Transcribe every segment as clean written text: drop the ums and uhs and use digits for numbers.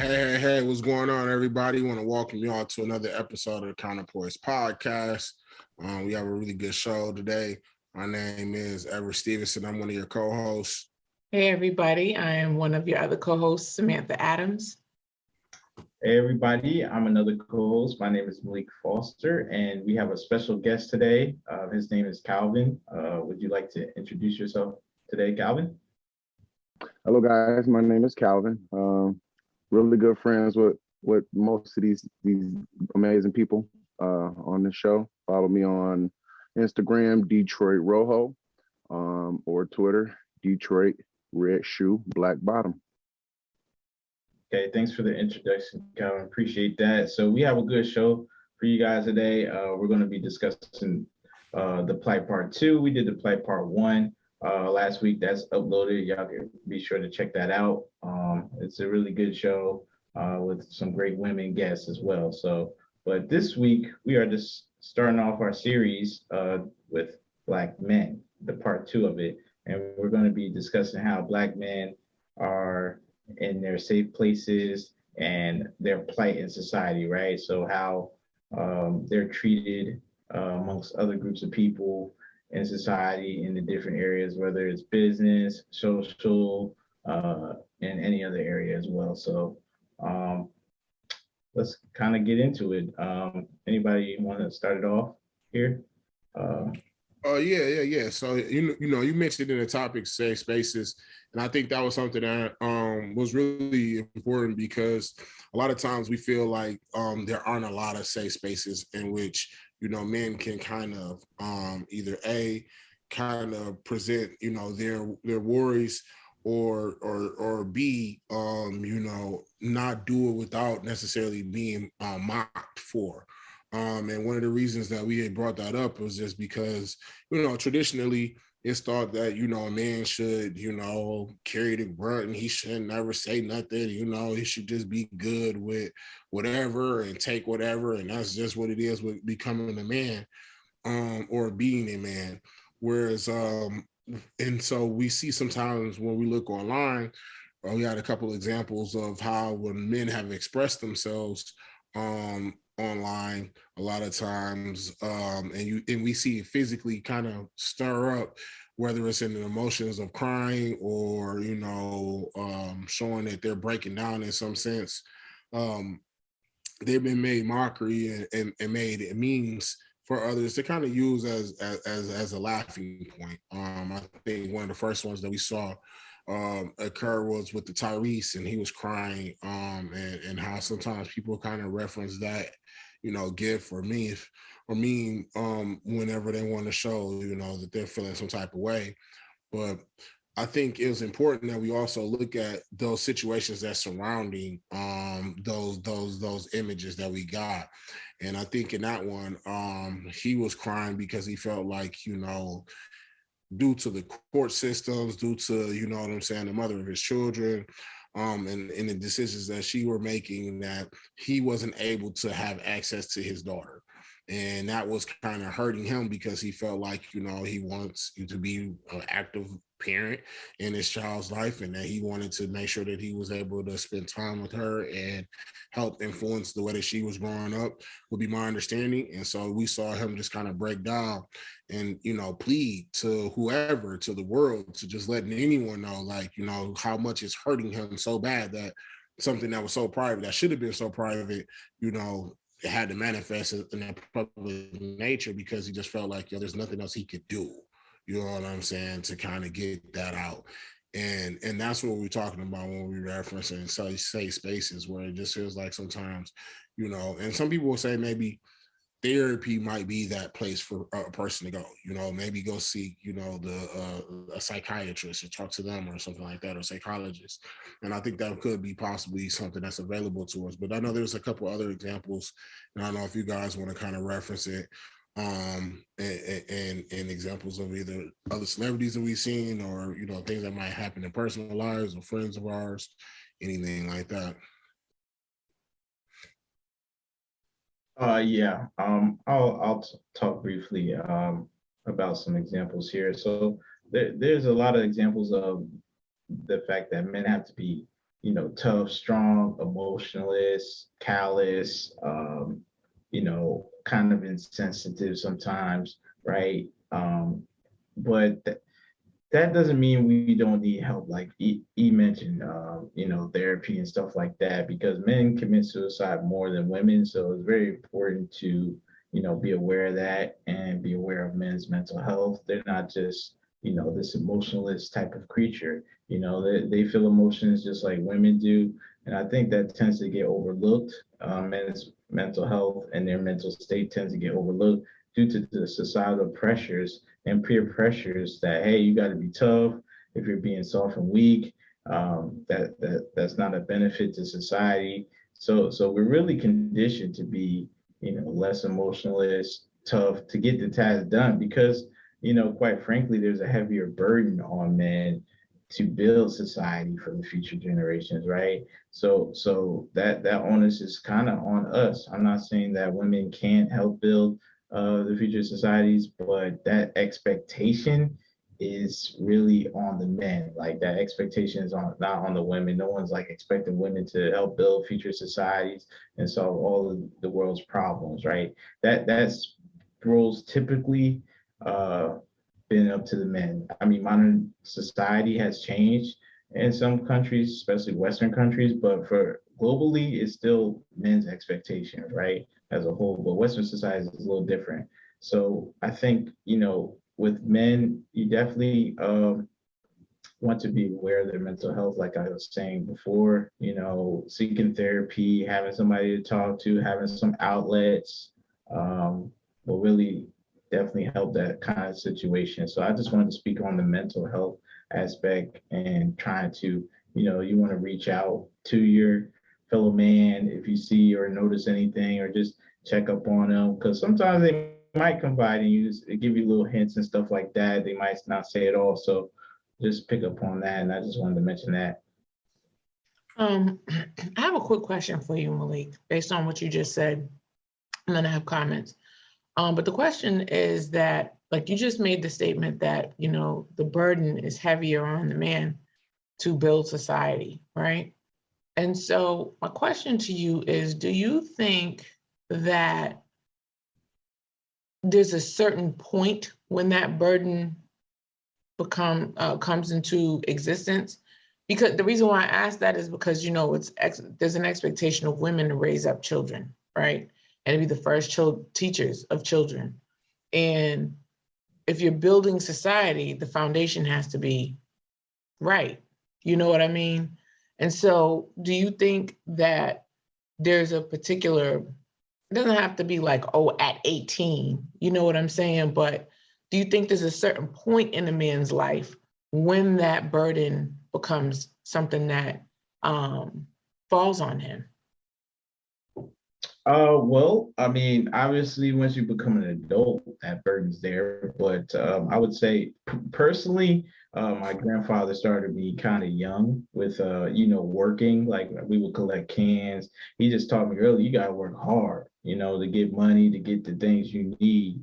Hey, what's going on, everybody? Want to welcome you all to another episode of the Counterpoise Podcast. We have a really good show today. My name is Everett Stevenson. I'm one of your co-hosts. Hey, everybody. I am one of your other co-hosts, Samantha Adams. Hey, everybody. I'm another co-host. My name is Malik Foster, and we have a special guest today. His name is Calvin. Would you like to introduce yourself today, Calvin? Hello, guys. My name is Calvin. Really good friends with most of these amazing people on the show. Follow me on Instagram, Detroit Rojo, or Twitter, Detroit Red Shoe Black Bottom. Okay, thanks for the introduction, Calvin. Appreciate that. So we have a good show for you guys today. We're going to be discussing the Plight Part 2. We did the Plight Part 1 last week. That's uploaded. Y'all can be sure to check that out. It's a really good show with some great women guests as well. So, but this week we are just starting off our series with Black men, the Part 2 of it. And we're going to be discussing how Black men are in their safe places and their plight in society, right? So how they're treated amongst other groups of people in society in the different areas, whether it's business, social, and any other area as well. So let's kind of get into it. Anybody want to start it off here? Yeah. So you mentioned in the topic safe spaces, and I think that was something that was really important because a lot of times we feel like there aren't a lot of safe spaces in which men can kind of either kind of present their worries or B not do it without necessarily being mocked for. And one of the reasons that we had brought that up was just because, traditionally it's thought that, a man should, carry the brunt and he should never say nothing, he should just be good with whatever and take whatever. And that's just what it is with becoming a man or being a man. Whereas, and so we see sometimes when we look online, we had a couple examples of how when men have expressed themselves, online a lot of times and we see it physically kind of stir up, whether it's in the emotions of crying or showing that they're breaking down in some sense. They've been made mockery and made memes for others to kind of use as a laughing point. I think one of the first ones that we saw occur was with the Tyrese, and he was crying, and how sometimes people kind of reference that, gift or meme whenever they want to show, that they're feeling some type of way. But I think it was important that we also look at those situations that's surrounding those images that we got. And I think in that one, he was crying because he felt like, due to the court systems, due to, the mother of his children, and the decisions that she were making, that he wasn't able to have access to his daughter. And that was kind of hurting him because he felt like, he wants to be an active parent in his child's life, and that he wanted to make sure that he was able to spend time with her and help influence the way that she was growing up, would be my understanding. And so we saw him just kind of break down and, plead to whoever, to the world, to just letting anyone know, like, how much it's hurting him so bad that something that was so private, that should have been so private, it had to manifest in a public nature, because he just felt like, there's nothing else he could do, you know what I'm saying, to kind of get that out. And that's what we're talking about when we're referencing safe spaces, where it just feels like sometimes, and some people will say maybe therapy might be that place for a person to go, maybe go seek, a psychiatrist or talk to them or something like that, or psychologist. And I think that could be possibly something that's available to us. But I know there's a couple other examples, and I don't know if you guys want to kind of reference it, and examples of either other celebrities that we've seen, or, things that might happen in personal lives or friends of ours, anything like that. I'll talk briefly about some examples here. So there's a lot of examples of the fact that men have to be tough, strong, emotionless, callous, kind of insensitive sometimes, right? But that doesn't mean we don't need help, like E mentioned, therapy and stuff like that, because men commit suicide more than women. So it's very important to, be aware of that and be aware of men's mental health. They're not just, this emotionless type of creature. They feel emotions just like women do. And I think that tends to get overlooked. Men's mental health and their mental state tends to get overlooked due to the societal pressures and peer pressures that, hey, you got to be tough. If you're being soft and weak, that's not a benefit to society. So we're really conditioned to be, less emotionalist, tough, to get the task done, because, quite frankly, there's a heavier burden on men to build society for the future generations, right? So that onus is kind of on us. I'm not saying that women can't help build the future societies, but that expectation is really on the men. Like, that expectation is not on the women. No one's like expecting women to help build future societies and solve all of the world's problems, right? That's roles typically uh, been up to the men. I mean, modern society has changed in some countries, especially Western countries, but for globally, it's still men's expectations, right? As a whole, but Western society is a little different. So I think, with men, you definitely want to be aware of their mental health, like I was saying before, seeking therapy, having somebody to talk to, having some outlets will really definitely help that kind of situation. So I just wanted to speak on the mental health aspect and trying to, you want to reach out to your fellow man if you see or notice anything, or just check up on them, because sometimes they might confide in you, just give you little hints and stuff like that. They might not say it all. So just pick up on that. And I just wanted to mention that. I have a quick question for you, Malik, based on what you just said, and then I have comments. But the question is that, like, you just made the statement that, the burden is heavier on the man to build society, right? And so my question to you is, do you think that there's a certain point when that burden comes into existence? Because the reason why I ask that is because, there's an expectation of women to raise up children, right? And to be the first teachers of children. And if you're building society, the foundation has to be right. You know what I mean? And so do you think that there's a particular, it doesn't have to be like, oh, at 18, you know what I'm saying? But do you think there's a certain point in a man's life when that burden becomes something that falls on him? Well, I mean, obviously, once you become an adult, that burden's there. But I would say, personally, my grandfather started me kind of young with, working. Like, we would collect cans. He just taught me early, you gotta work hard, to get money, to get the things you need.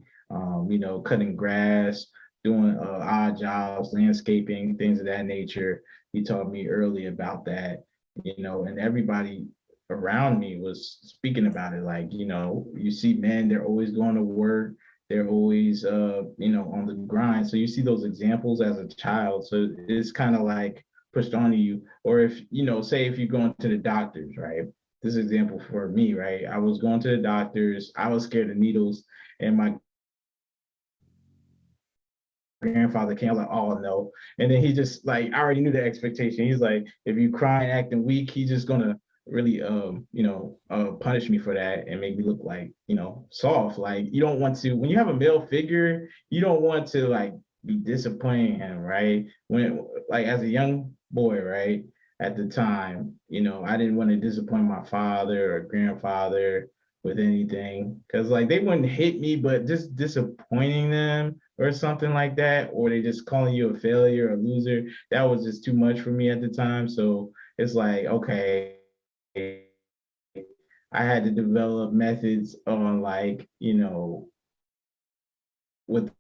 Cutting grass, doing odd jobs, landscaping, things of that nature. He taught me early about that. And everybody around me was speaking about it. Like, you see men, they're always going to work, they're always on the grind. So you see those examples as a child, so it's kind of like pushed onto you. Or if, say if you're going to the doctors, right? This example for me, right? I was going to the doctors, I was scared of needles, and my grandfather came, I was like, oh no. And then he just, like, I already knew the expectation. He's like, if you crying, acting weak, he's just gonna really punish me for that and make me look like, soft. Like, you don't want to, when you have a male figure, you don't want to, like, be disappointing him, right? When, like, as a young boy, right, at the time, I didn't want to disappoint my father or grandfather with anything, because, like, they wouldn't hit me, but just disappointing them or something like that, or they just calling you a failure, a loser, that was just too much for me at the time. So it's like, okay, I had to develop methods on, like, with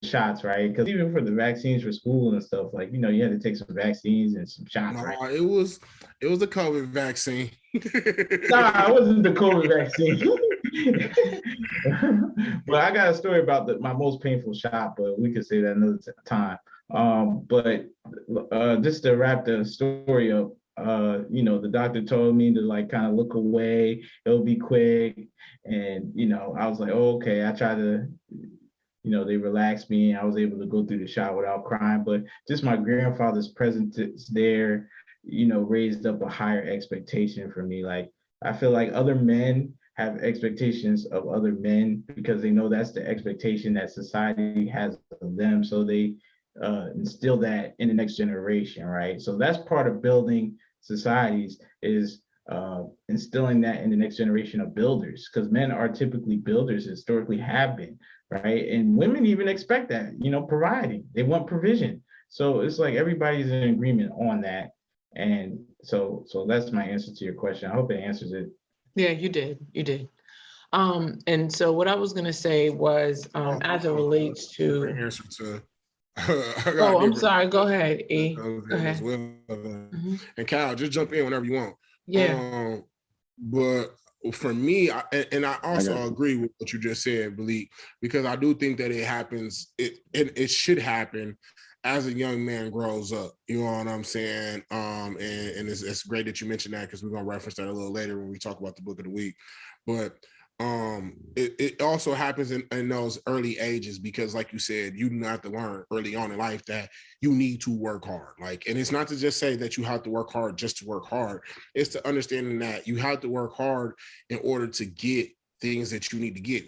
shots, right? Because even for the vaccines for school and stuff, like, you had to take some vaccines and some shots, No, right? it was the COVID vaccine. Nah, it wasn't the COVID vaccine. But I got a story about my most painful shot, but we could say that another time. But just to wrap the story up, the doctor told me to like kind of look away. It'll be quick, and I was like, oh, okay. I tried to, they relaxed me. I was able to go through the shot without crying. But just my grandfather's presence there, raised up a higher expectation for me. Like I feel like other men have expectations of other men because they know that's the expectation that society has of them. So they instill that in the next generation, right? So that's part of building societies is instilling that in the next generation of builders, because men are typically builders, historically have been, right? And women even expect that, providing. They want provision. So it's like everybody's in agreement on that. And so that's my answer to your question. I hope it answers it. Yeah, you did. And so what I was gonna say was, as it relates to Answer to. Oh, I'm sorry. Go ahead, E. Go ahead. And Kyle, just jump in whenever you want. Yeah. But for me, I also agree with what you just said, Malik, because I do think that it happens. It should happen as a young man grows up. You know what I'm saying? And it's great that you mentioned that, because we're gonna reference that a little later when we talk about the book of the week. But it also happens in those early ages, because like you said, you have to learn early on in life that you need to work hard. Like, and it's not to just say that you have to work hard just to work hard. It's to understanding that you have to work hard in order to get things that you need to get.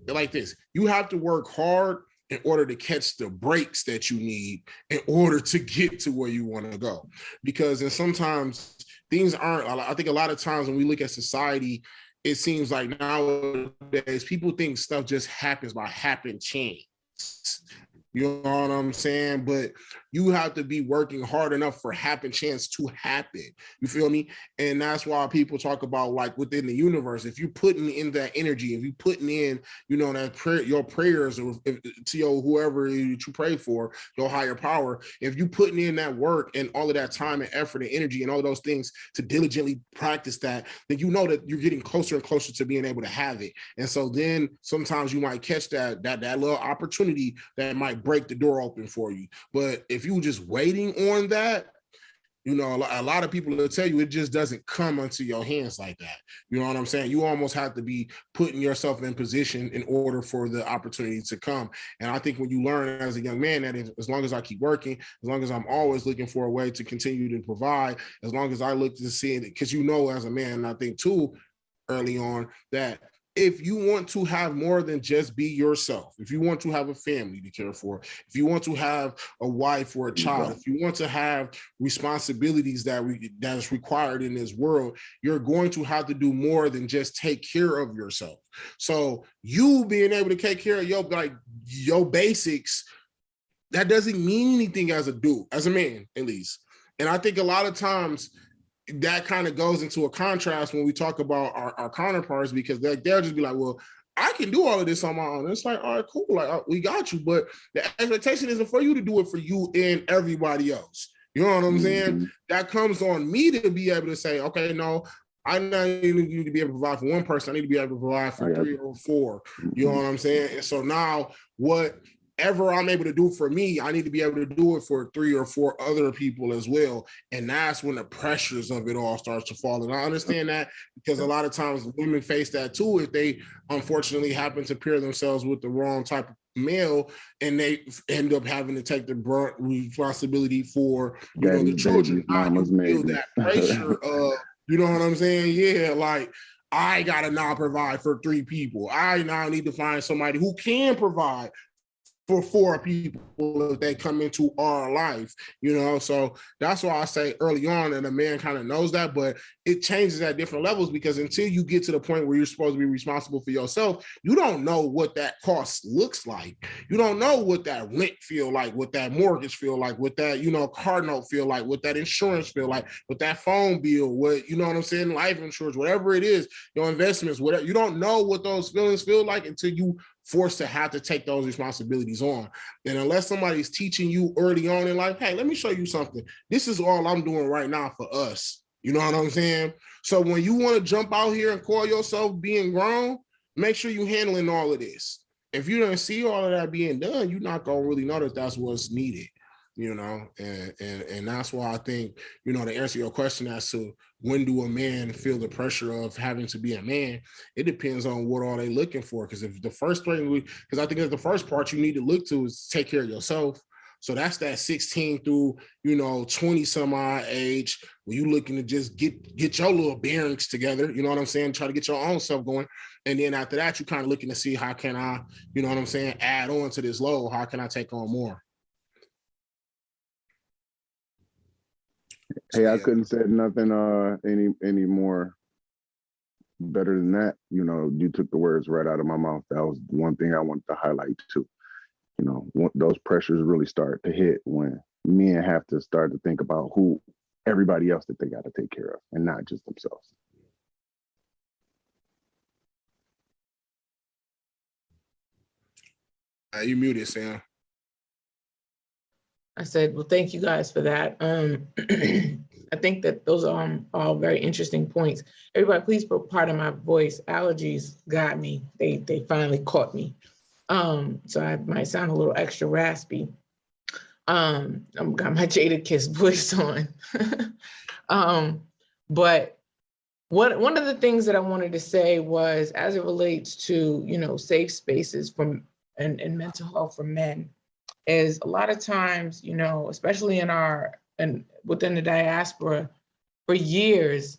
Like this, you have to work hard in order to catch the breaks that you need in order to get to where you want to go. Because and sometimes things aren't, I think a lot of times when we look at society, it seems like nowadays people think stuff just happens by happen chance. You know what I'm saying? But you have to be working hard enough for happen chance to happen. You feel me? And that's why people talk about, like, within the universe, if you're putting in that energy, if you're putting in, that prayer, your prayers to your whoever you pray for, your higher power, if you're putting in that work and all of that time and effort and energy and all those things to diligently practice that, then you know that you're getting closer and closer to being able to have it. And so then sometimes you might catch that little opportunity that might break the door open for you. But if you just waiting on that, a lot of people will tell you it just doesn't come onto your hands like that. You know what I'm saying? You almost have to be putting yourself in position in order for the opportunity to come. And I think when you learn as a young man that as long as I keep working, as long as I'm always looking for a way to continue to provide, as long as I look to see it, because as a man, I think too, early on, that if you want to have more than just be yourself, if you want to have a family to care for, if you want to have a wife or a child, if you want to have responsibilities that is required in this world, you're going to have to do more than just take care of yourself. So you being able to take care of your basics, that doesn't mean anything as a dude, as a man, at least. And I think a lot of times that kind of goes into a contrast when we talk about our counterparts, because they'll just be like, well, I can do all of this on my own. It's like, all right, cool. Like, we got you. But the expectation isn't for you to do it for you and everybody else. You know what I'm saying? That comes on me to be able to say, okay, no, I don't need you to be able to provide for one person. I need to be able to provide for 3 or 4. You know what I'm saying? And so now whatever I'm able to do for me, I need to be able to do it for 3 or 4 other people as well. And that's when the pressures of it all starts to fall. And I understand that, because a lot of times women face that too, if they unfortunately happen to pair themselves with the wrong type of male, and they end up having to take the brunt responsibility for the children. You feel that pressure of, you know what I'm saying? Yeah, like, I gotta now provide for 3 people. I now need to find somebody who can provide for 4 people if they come into our life, So that's why I say early on that a man kind of knows that, but it changes at different levels, because until you get to the point where you're supposed to be responsible for yourself, you don't know what that cost looks like. You don't know what that rent feel like, what that mortgage feel like, what that, car note feel like, what that insurance feel like, what that phone bill, what, what I'm saying, life insurance, whatever it is, your investments, whatever. You don't know what those feelings feel like until you forced to have to take those responsibilities on. And unless somebody's teaching you early on in life, hey, let me show you something. This is all I'm doing right now for us. You know what I'm saying? So when you want to jump out here and call yourself being grown, make sure you're handling all of this. If you don't see all of that being done, you're not going to really know that that's what's needed, you know? And that's why I think, you know, to answer your question as to when do a man feel the pressure of having to be a man, it depends on what are they looking for. Because if the first thing because I think that the first part you need to look to is take care of yourself. So that's that 16 through, you know, 20 some odd age where you looking to just get your little bearings together. You know what I'm saying? Try to get your own stuff going. And then after that, you kind of looking to see how can I, you know what I'm saying, add on to this load? How can I take on more? Hey, I couldn't say nothing any more better than that. You know, you took the words right out of my mouth. That was one thing I wanted to highlight too. You know, those pressures really start to hit when men have to start to think about who everybody else that they got to take care of and not just themselves. You muted, Sam. I said, well, thank you guys for that. I think that those are all very interesting points. Everybody, please pardon my voice. Allergies got me. They finally caught me. So I might sound a little extra raspy. I've got my Jada Kiss voice on. But one of the things that I wanted to say was, as it relates to, you know, safe spaces and mental health for men, is a lot of times, you know, especially within the diaspora, for years,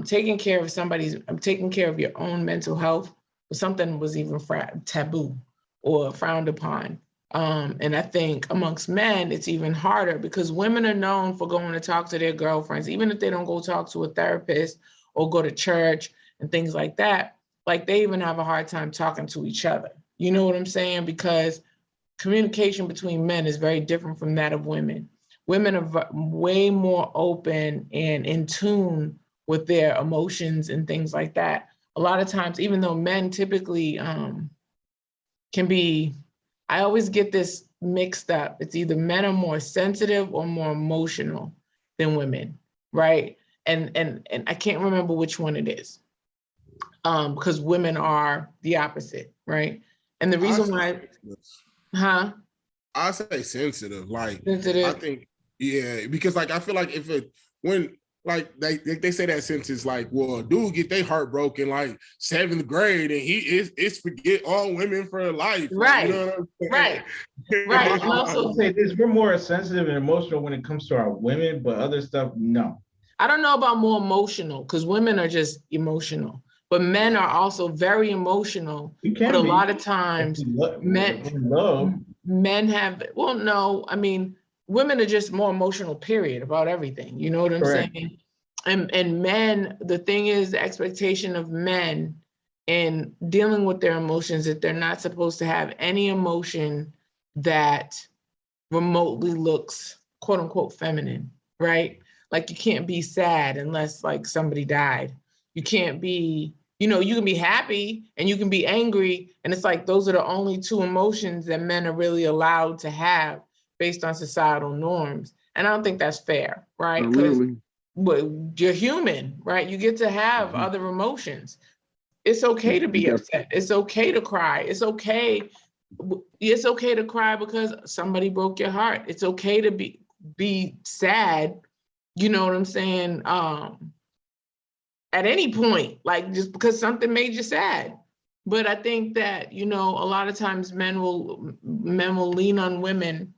taking care of your own mental health was something was even taboo or frowned upon. And I think amongst men, it's even harder because women are known for going to talk to their girlfriends, even if they don't go talk to a therapist or go to church and things like that. Like, they even have a hard time talking to each other. You know what I'm saying? Because communication between men is very different from that of women. Women are way more open and in tune with their emotions and things like that. A lot of times, even though men typically can be, I always get this mixed up. It's either men are more sensitive or more emotional than women, right? And I can't remember which one it is, because women are the opposite, right? And the reason why, I say sensitive. Like, sensitive. I think, yeah, because like I feel like when they say that sentence, like, well, dude get their heart broken like 7th grade and it's forget all women for life. Right. Like, you know what I'm saying? Right. And also say this, we're more sensitive and emotional when it comes to our women, but other stuff, no. I don't know about more emotional, because women are just emotional, but men are also very emotional. But a lot of times men have, well, no, I mean, women are just more emotional, period, about everything. You know what I'm saying? And men, the thing is, the expectation of men in dealing with their emotions, that they're not supposed to have any emotion that remotely looks, quote unquote, feminine, right? Like, you can't be sad unless like somebody died. You can't be, you know, you can be happy and you can be angry. And it's like, those are the only two emotions that men are really allowed to have based on societal norms. And I don't think that's fair, right? Really? But you're human, right? You get to have other emotions. It's okay to be upset. It's okay to cry. It's okay to cry because somebody broke your heart. It's okay to be sad, you know what I'm saying? At any point, like, just because something made you sad. But I think that, you know, a lot of times men will lean on women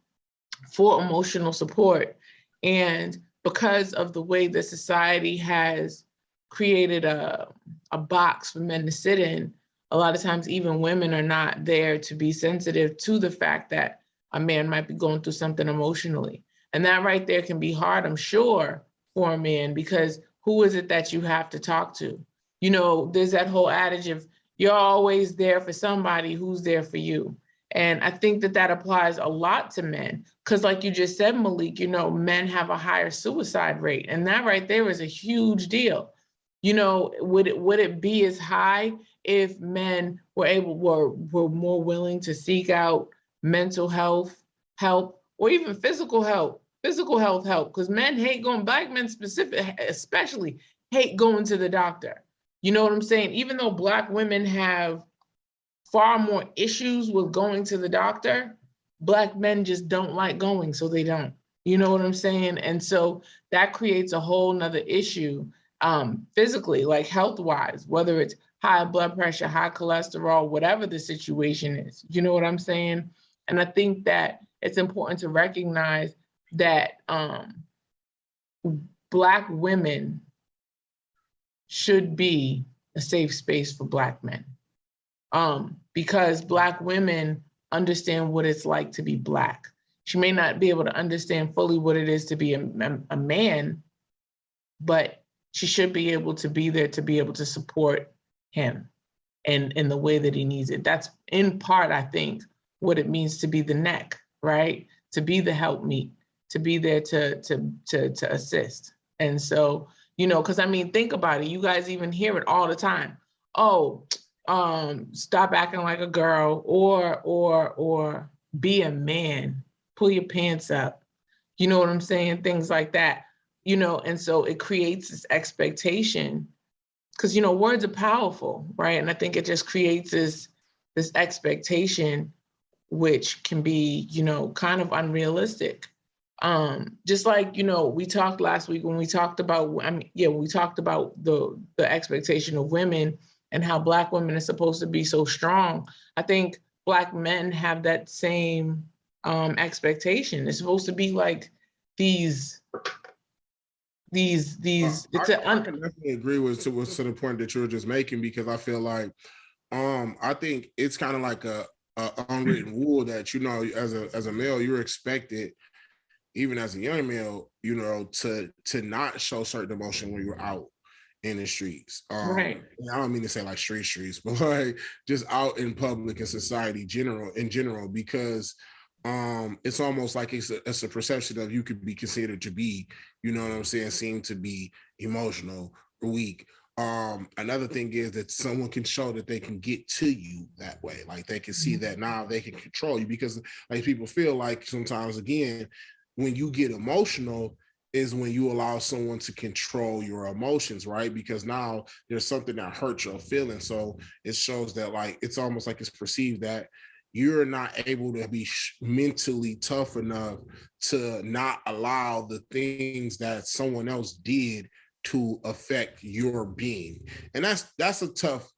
for emotional support. And because of the way that society has created a box for men to sit in, a lot of times even women are not there to be sensitive to the fact that a man might be going through something emotionally. And that right there can be hard, I'm sure, for a man, because who is it that you have to talk to? You know, there's that whole adage of you're always there for somebody who's there for you. And I think that applies a lot to men, because like you just said, Malik, you know, men have a higher suicide rate. And that right there is a huge deal. You know, would it be as high if men were more willing to seek out mental health help, or even physical health help, because men hate going, Black men especially hate going to the doctor. You know what I'm saying? Even though Black women have far more issues with going to the doctor, Black men just don't like going, so they don't. You know what I'm saying? And so that creates a whole nother issue physically, like health-wise, whether it's high blood pressure, high cholesterol, whatever the situation is. You know what I'm saying? And I think that it's important to recognize that Black women should be a safe space for Black men. Because Black women understand what it's like to be Black. She may not be able to understand fully what it is to be a man, but she should be able to be there to be able to support him in the way that he needs it. That's in part, I think, what it means to be the neck, right? To be the helpmeet, to be there to assist. And so, you know, because I mean, think about it. You guys even hear it all the time. Oh, stop acting like a girl, or be a man, pull your pants up. You know what I'm saying? Things like that, you know, and so it creates this expectation, because, you know, words are powerful, right? And I think it just creates this expectation, which can be, you know, kind of unrealistic. Just like, you know, we talked last week when we talked about, we talked about the expectation of women and how Black women are supposed to be so strong. I think Black men have that same expectation. It's supposed to be like these. I can definitely agree with to the point that you were just making, because I feel like I think it's kind of like a unwritten rule that, you know, as a male, you're expected, even as a young male, you know, to not show certain emotion when you're out in the streets. Right. I don't mean to say like streets, but like just out in public and society in general, because it's almost like it's a perception of you could be considered to be, you know what I'm saying, seem to be emotional or weak. Another thing is that someone can show that they can get to you that way. Like they can see that now they can control you, because like people feel like sometimes, again, when you get emotional is when you allow someone to control your emotions, right? Because now there's something that hurts your feelings. So it shows that, like, it's almost like it's perceived that you're not able to be mentally tough enough to not allow the things that someone else did to affect your being. And that's a tough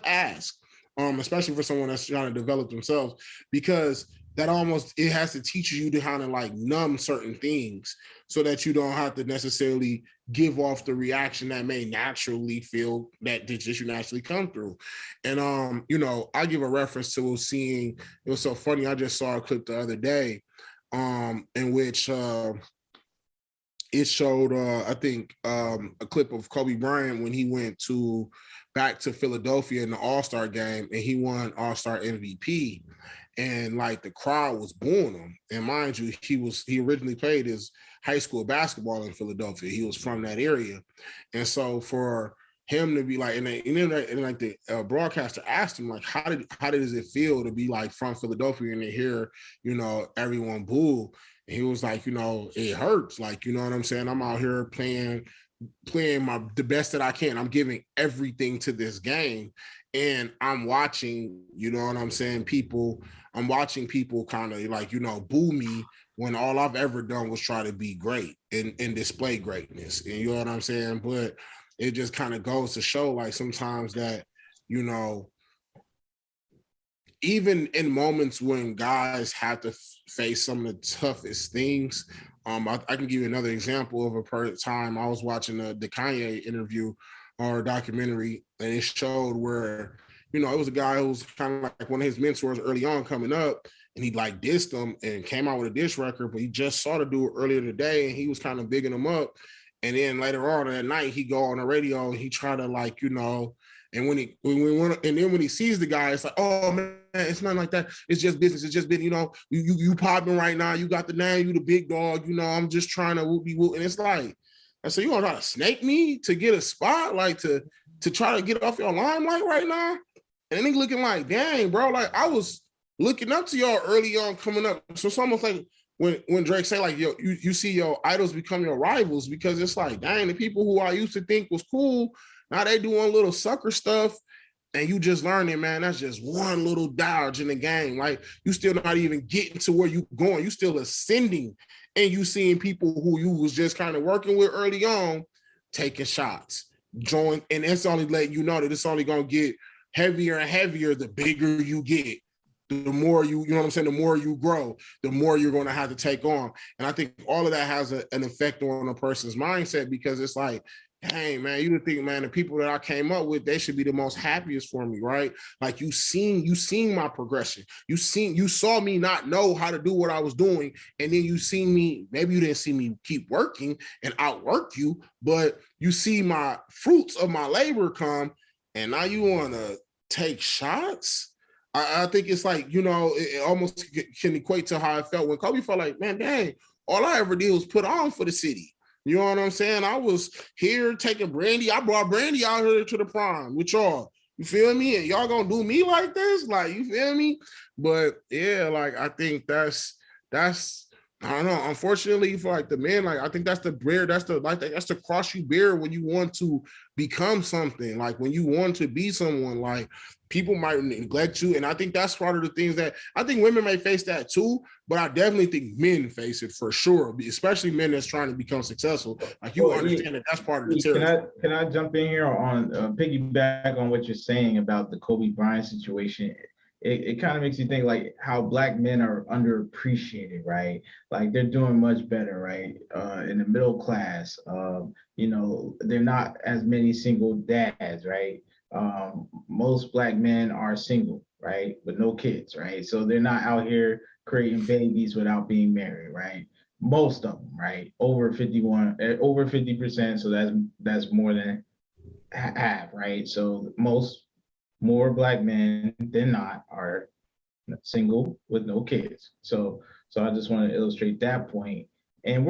ask, especially for someone that's trying to develop themselves, because that it has to teach you to kind of like numb certain things so that you don't have to necessarily give off the reaction that may naturally feel that you naturally come through. And, you know, I give a reference to it was so funny. I just saw a clip the other day in which it showed, I think, a clip of Kobe Bryant when he went back to Philadelphia in the All-Star game, and he won All-Star MVP. And like the crowd was booing him. And mind you, he originally played his high school basketball in Philadelphia. He was from that area. And so for him to be like, and the broadcaster asked him, like, how does it feel to be like from Philadelphia and to hear, you know, everyone boo? And he was like, you know, it hurts. Like, you know what I'm saying? I'm out here playing the best that I can. I'm giving everything to this game. And I'm watching, you know what I'm saying, I'm watching people kind of like, you know, boo me when all I've ever done was try to be great and display greatness. And you know what I'm saying? But it just kind of goes to show, like, sometimes that, you know, even in moments when guys have to face some of the toughest things, I can give you another example of a time I was watching the Kanye interview or documentary, and it showed where, you know, it was a guy who was kind of like one of his mentors early on coming up, and he like dissed him and came out with a diss record, but he just saw the dude earlier today, and he was kind of bigging him up. And then later on that night, he go on the radio and he tried to, like, you know, and when he sees the guy, it's like, oh man, it's nothing like that. It's just business. It's just been, you know, you popping right now. You got the name. You the big dog. You know, I'm just trying to whoop. And it's like, I said, you gonna try to snake me to get a spot, like to to try to get off your limelight right now. And then looking like, dang, bro, like I was looking up to y'all early on coming up. So it's almost like when Drake say like, yo, you see your idols become your rivals, because it's like, dang, the people who I used to think was cool, now they doing little sucker stuff. And you just learning, man, that's just one little dodge in the game. Like you still not even getting to where you going. You still ascending, and you seeing people who you was just kind of working with early on taking shots, join, and it's only letting you know that it's only gonna get heavier and heavier the bigger you get. The more you know what I'm saying, the more you grow, the more you're going to have to take on. And I think all of that has an effect on a person's mindset, because it's like, hey, man, you would think, man, the people that I came up with, they should be the most happiest for me, right? Like you seen my progression. You saw me not know how to do what I was doing. And then you see me, maybe you didn't see me keep working and outwork you, but you see my fruits of my labor come, and now you want to take shots. I think it's like, you know, it almost can equate to how I felt when Kobe felt like, man, dang, all I ever did was put on for the city. You know what I'm saying? I was here taking Brandy. I brought Brandy out here to the prime with y'all. You feel me? And y'all gonna do me like this? Like, you feel me? But yeah, like I think that's I don't know. Unfortunately, for like the men, like I think that's the cross you bear when you want to become something. Like when you want to be someone, like people might neglect you. And I think that's part of the things that I think women may face that too, but I definitely think men face it for sure, especially men that's trying to become successful. Like you understand that that's part of the territory. Can I jump in here on piggyback on what you're saying about the Kobe Bryant situation? It kind of makes you think like how Black men are underappreciated, right? Like they're doing much better, right? In the middle class, you know, they're not as many single dads, right? Most Black men are single, right? With no kids, right? So they're not out here creating babies without being married, right? Most of them, right? Over 50%. So that's more than half, right? So more Black men than not are single with no kids. So I just want to illustrate that point. And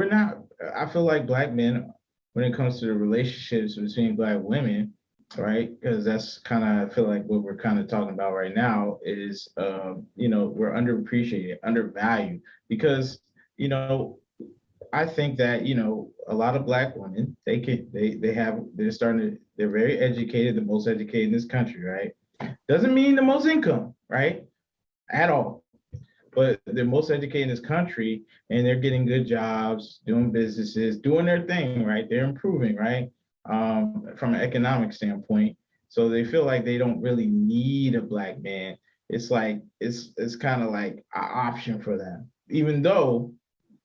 I feel like Black men, when it comes to the relationships between Black women, right? Because that's kind of, I feel like what we're kind of talking about right now is, you know, we're underappreciated, undervalued, because, you know, I think that, you know, a lot of Black women, they're very educated, the most educated in this country, right? Doesn't mean the most income, right? At all. But they're most educated in this country, and they're getting good jobs, doing businesses, doing their thing, right? They're improving, right? From an economic standpoint. So they feel like they don't really need a Black man. It's like, it's kind of like an option for them, even though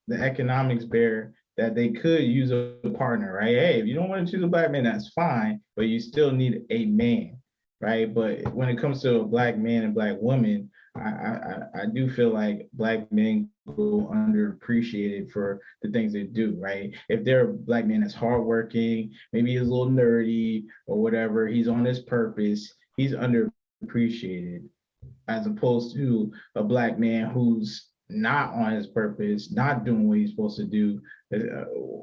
the economics bear that they could use a partner, right? Hey, if you don't want to choose a Black man, that's fine, but you still need a man, right? But when it comes to a Black man and Black woman, I do feel like Black men go underappreciated for the things they do, right? If they're a Black man that's hardworking, maybe he's a little nerdy or whatever, he's on his purpose, he's underappreciated, as opposed to a Black man who's not on his purpose, not doing what he's supposed to do,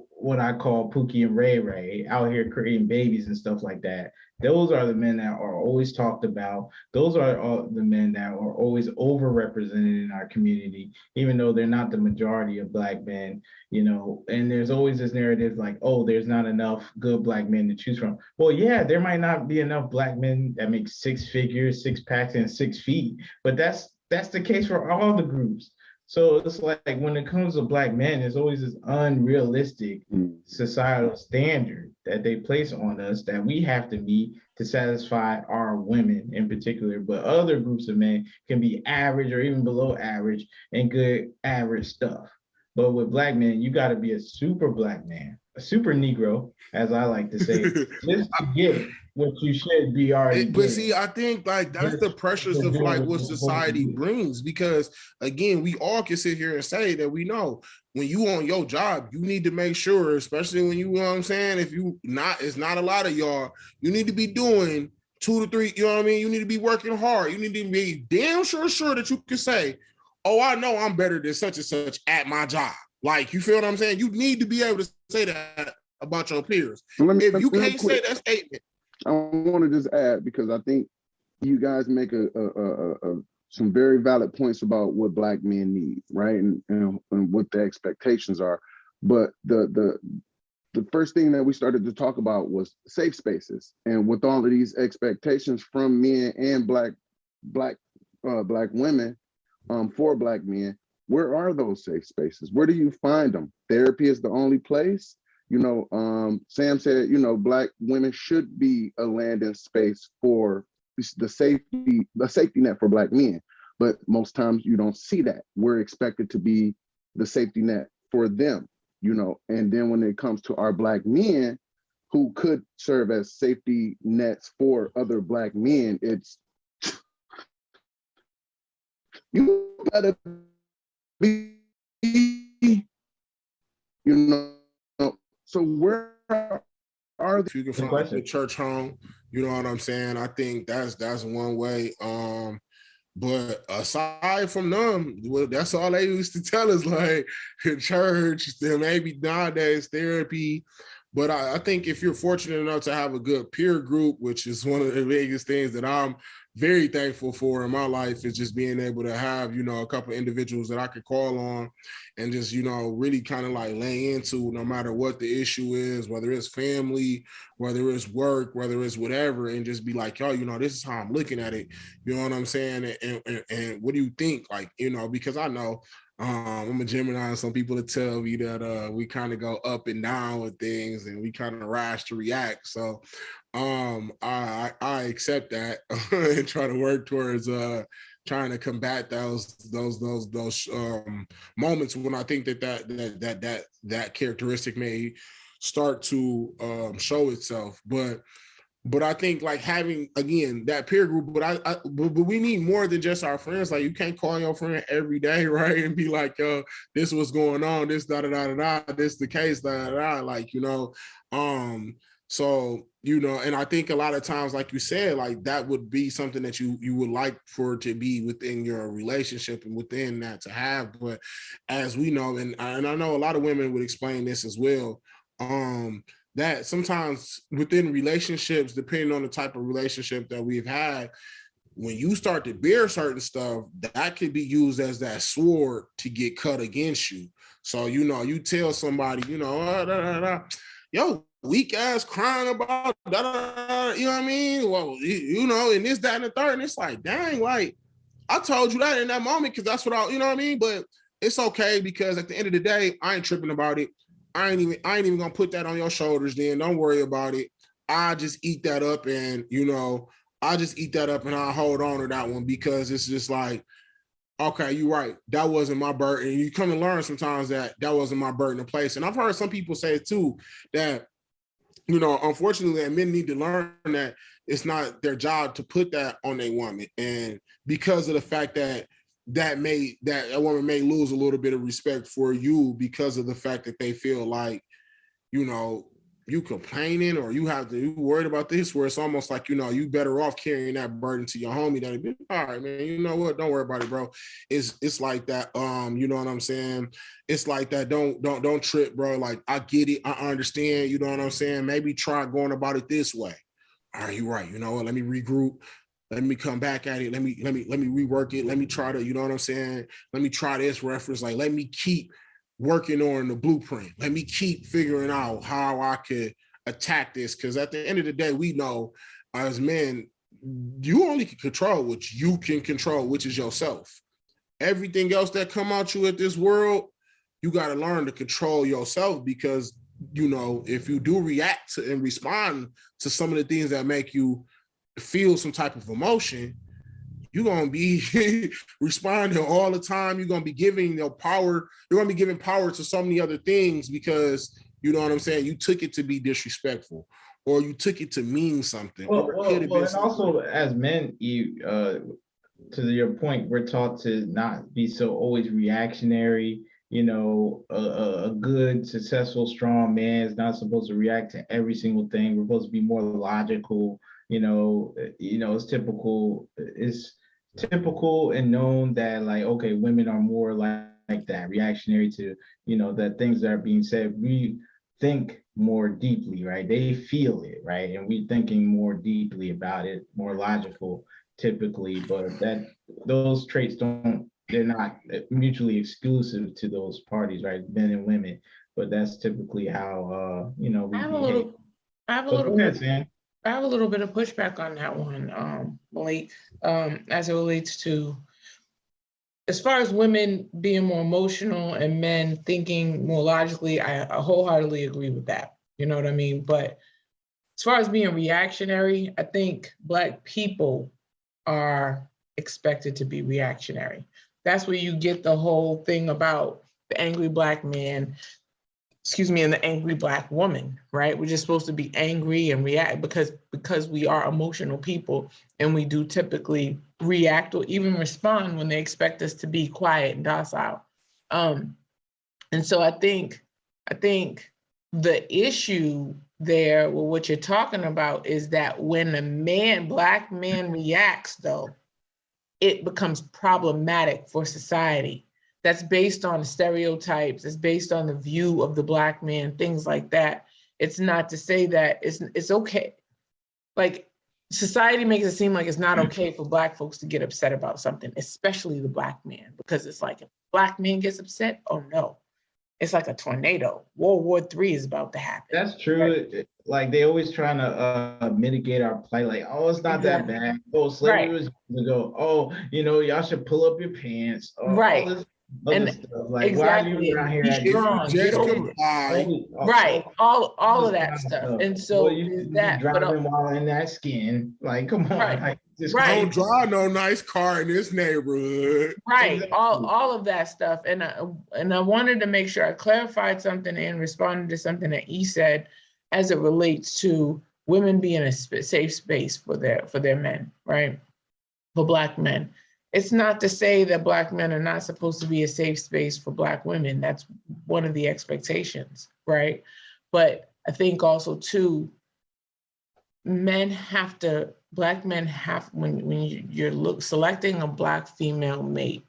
what I call Pookie and Ray Ray, out here creating babies and stuff like that. Those are the men that are always talked about. Those are all the men that are always overrepresented in our community, even though they're not the majority of Black men, you know. And there's always this narrative like, oh, there's not enough good Black men to choose from. Well, yeah, there might not be enough Black men that make 6 figures, 6 packs, and 6 feet, but that's the case for all the groups. So it's like when it comes to Black men, there's always this unrealistic societal standard that they place on us that we have to meet to satisfy our women in particular. But other groups of men can be average or even below average and good average stuff. But with Black men, you got to be a super Black man, a super Negro, as I like to say, just to get what you should be already but getting. See, I think like that's the pressures of like what society brings, because again, we all can sit here and say that we know when you on your job, you need to make sure, especially when you know what I'm saying, if you not, it's not a lot of y'all, you need to be doing 2 to 3, you know what I mean? You need to be working hard. You need to be damn sure that you can say, oh, I know I'm better than such and such at my job. Like, you feel what I'm saying? You need to be able to say that about your peers. If you can't say that statement, I want to just add, because I think you guys make some very valid points about what Black men need, right? And what the expectations are. But the first thing that we started to talk about was safe spaces. And with all of these expectations from men and Black women, for Black men, where are those safe spaces? Where do you find them? Therapy is the only place. Sam said, Black women should be a landing space for the safety net for Black men. But most times you don't see that. We're expected to be the safety net for them, and then when it comes to our Black men who could serve as safety nets for other Black men, it's, you gotta be, so where are if you can find the church home, you know what I'm saying? I think that's one way. But aside from them, well, that's all they used to tell us, like church, then maybe nowadays therapy. But I think if you're fortunate enough to have a good peer group, which is one of the biggest things that I'm very thankful for in my life, is just being able to have, a couple of individuals that I could call on and just, really kind of like lay into, no matter what the issue is, whether it's family, whether it's work, whether it's whatever, and just be like, yo, this is how I'm looking at it. You know what I'm saying? And what do you think? Like, because I know I'm a Gemini, and some people that tell me that we kind of go up and down with things and we kind of rash to react. So I accept that and try to work towards trying to combat those moments when I think that characteristic may start to show itself. But I think like having, again, that peer group, but we need more than just our friends. Like, you can't call your friend every day, right? And be like, yo, this what's going on, this da-da-da-da-da, this the case, da-da-da, like, so, and I think a lot of times, like you said, like that would be something that you would like for it to be within your relationship and within that to have. But as we know, and I know a lot of women would explain this as well, that sometimes within relationships, depending on the type of relationship that we've had, when you start to bear certain stuff, that could be used as that sword to get cut against you. So, you tell somebody, yo, weak ass crying about, you know what I mean? Well, and this, that, and the third. And it's like, dang, like, I told you that in that moment because that's what you know what I mean? But it's okay, because at the end of the day, I ain't tripping about it. I ain't even gonna put that on your shoulders then. Don't worry about it. I just eat that up, and I'll hold on to that one, because it's just like, okay, you're right. That wasn't my burden. And you come to learn sometimes that wasn't my burden to place. And I've heard some people say too that, unfortunately, men need to learn that it's not their job to put that on a woman. And because of the fact that a woman may lose a little bit of respect for you because of the fact that they feel like, you complaining, or you worried about this, where it's almost like, you better off carrying that burden to your homie than be, all right, man, you know what? Don't worry about it, bro. It's like that. You know what I'm saying? It's like that. Don't trip, bro. Like, I get it. I understand. You know what I'm saying? Maybe try going about it this way. All right, you're right. You know what? Let me regroup. Let me come back at it. Let me rework it. Let me try to, you know what I'm saying? Let me try this reference. Like, let me keep working on the blueprint. Let me keep figuring out how I could attack this. Because at the end of the day, we know as men, you only can control what you can control, which is yourself. Everything else that come out you at this world, you got to learn to control yourself, because, if you do react to and respond to some of the things that make you feel some type of emotion, you're going to be responding all the time. You're going to be giving power. You're going to be giving power to so many other things, because, you know what I'm saying, you took it to be disrespectful, or you took it to mean something. Well, and also as men, to your point, we're taught to not be so always reactionary. A good, successful, strong man is not supposed to react to every single thing. We're supposed to be more logical. It's typical and known that, like, okay, women are more like that, reactionary to, that things that are being said. We think more deeply, right? They feel it, right? And we're thinking more deeply about it, more logical typically, but those traits they're not mutually exclusive to those parties, right? Men and women, but that's typically how we behave. I have a But little go ahead, Sam. I have a little bit of pushback on that one, Blake, as it relates to, as far as women being more emotional and men thinking more logically. I wholeheartedly agree with that. You know what I mean? But as far as being reactionary, I think Black people are expected to be reactionary. That's where you get the whole thing about the angry Black man, and the angry Black woman, right? We're just supposed to be angry and react because we are emotional people, and we do typically react or even respond when they expect us to be quiet and docile. And so I think the issue there with what you're talking about is that when a Black man reacts, though, it becomes problematic for society. That's based on stereotypes. It's based on the view of the Black man, things like that. It's not to say that it's okay. Like, society makes it seem like it's not okay for Black folks to get upset about something, especially the Black man, because it's like, if a Black man gets upset, oh no, it's like a tornado. World War III is about to happen. That's true. Right? Like, they always trying to mitigate our plight. Like, oh, it's not that bad. Oh, slavery was to go. Oh, y'all should pull up your pants. Right. All this other stuff. Like, exactly. why are you around here? Right. All of that stuff. And so you driving while in that skin. Like, come on. Right. Like, don't drive no nice car in this neighborhood. Right. Exactly. All of that stuff. And I wanted to make sure I clarified something and responded to something that he said as it relates to women being a safe space for their men, right? For Black men. It's not to say that Black men are not supposed to be a safe space for Black women. That's one of the expectations, right? But I think also too, Black men have, when you're selecting a Black female mate,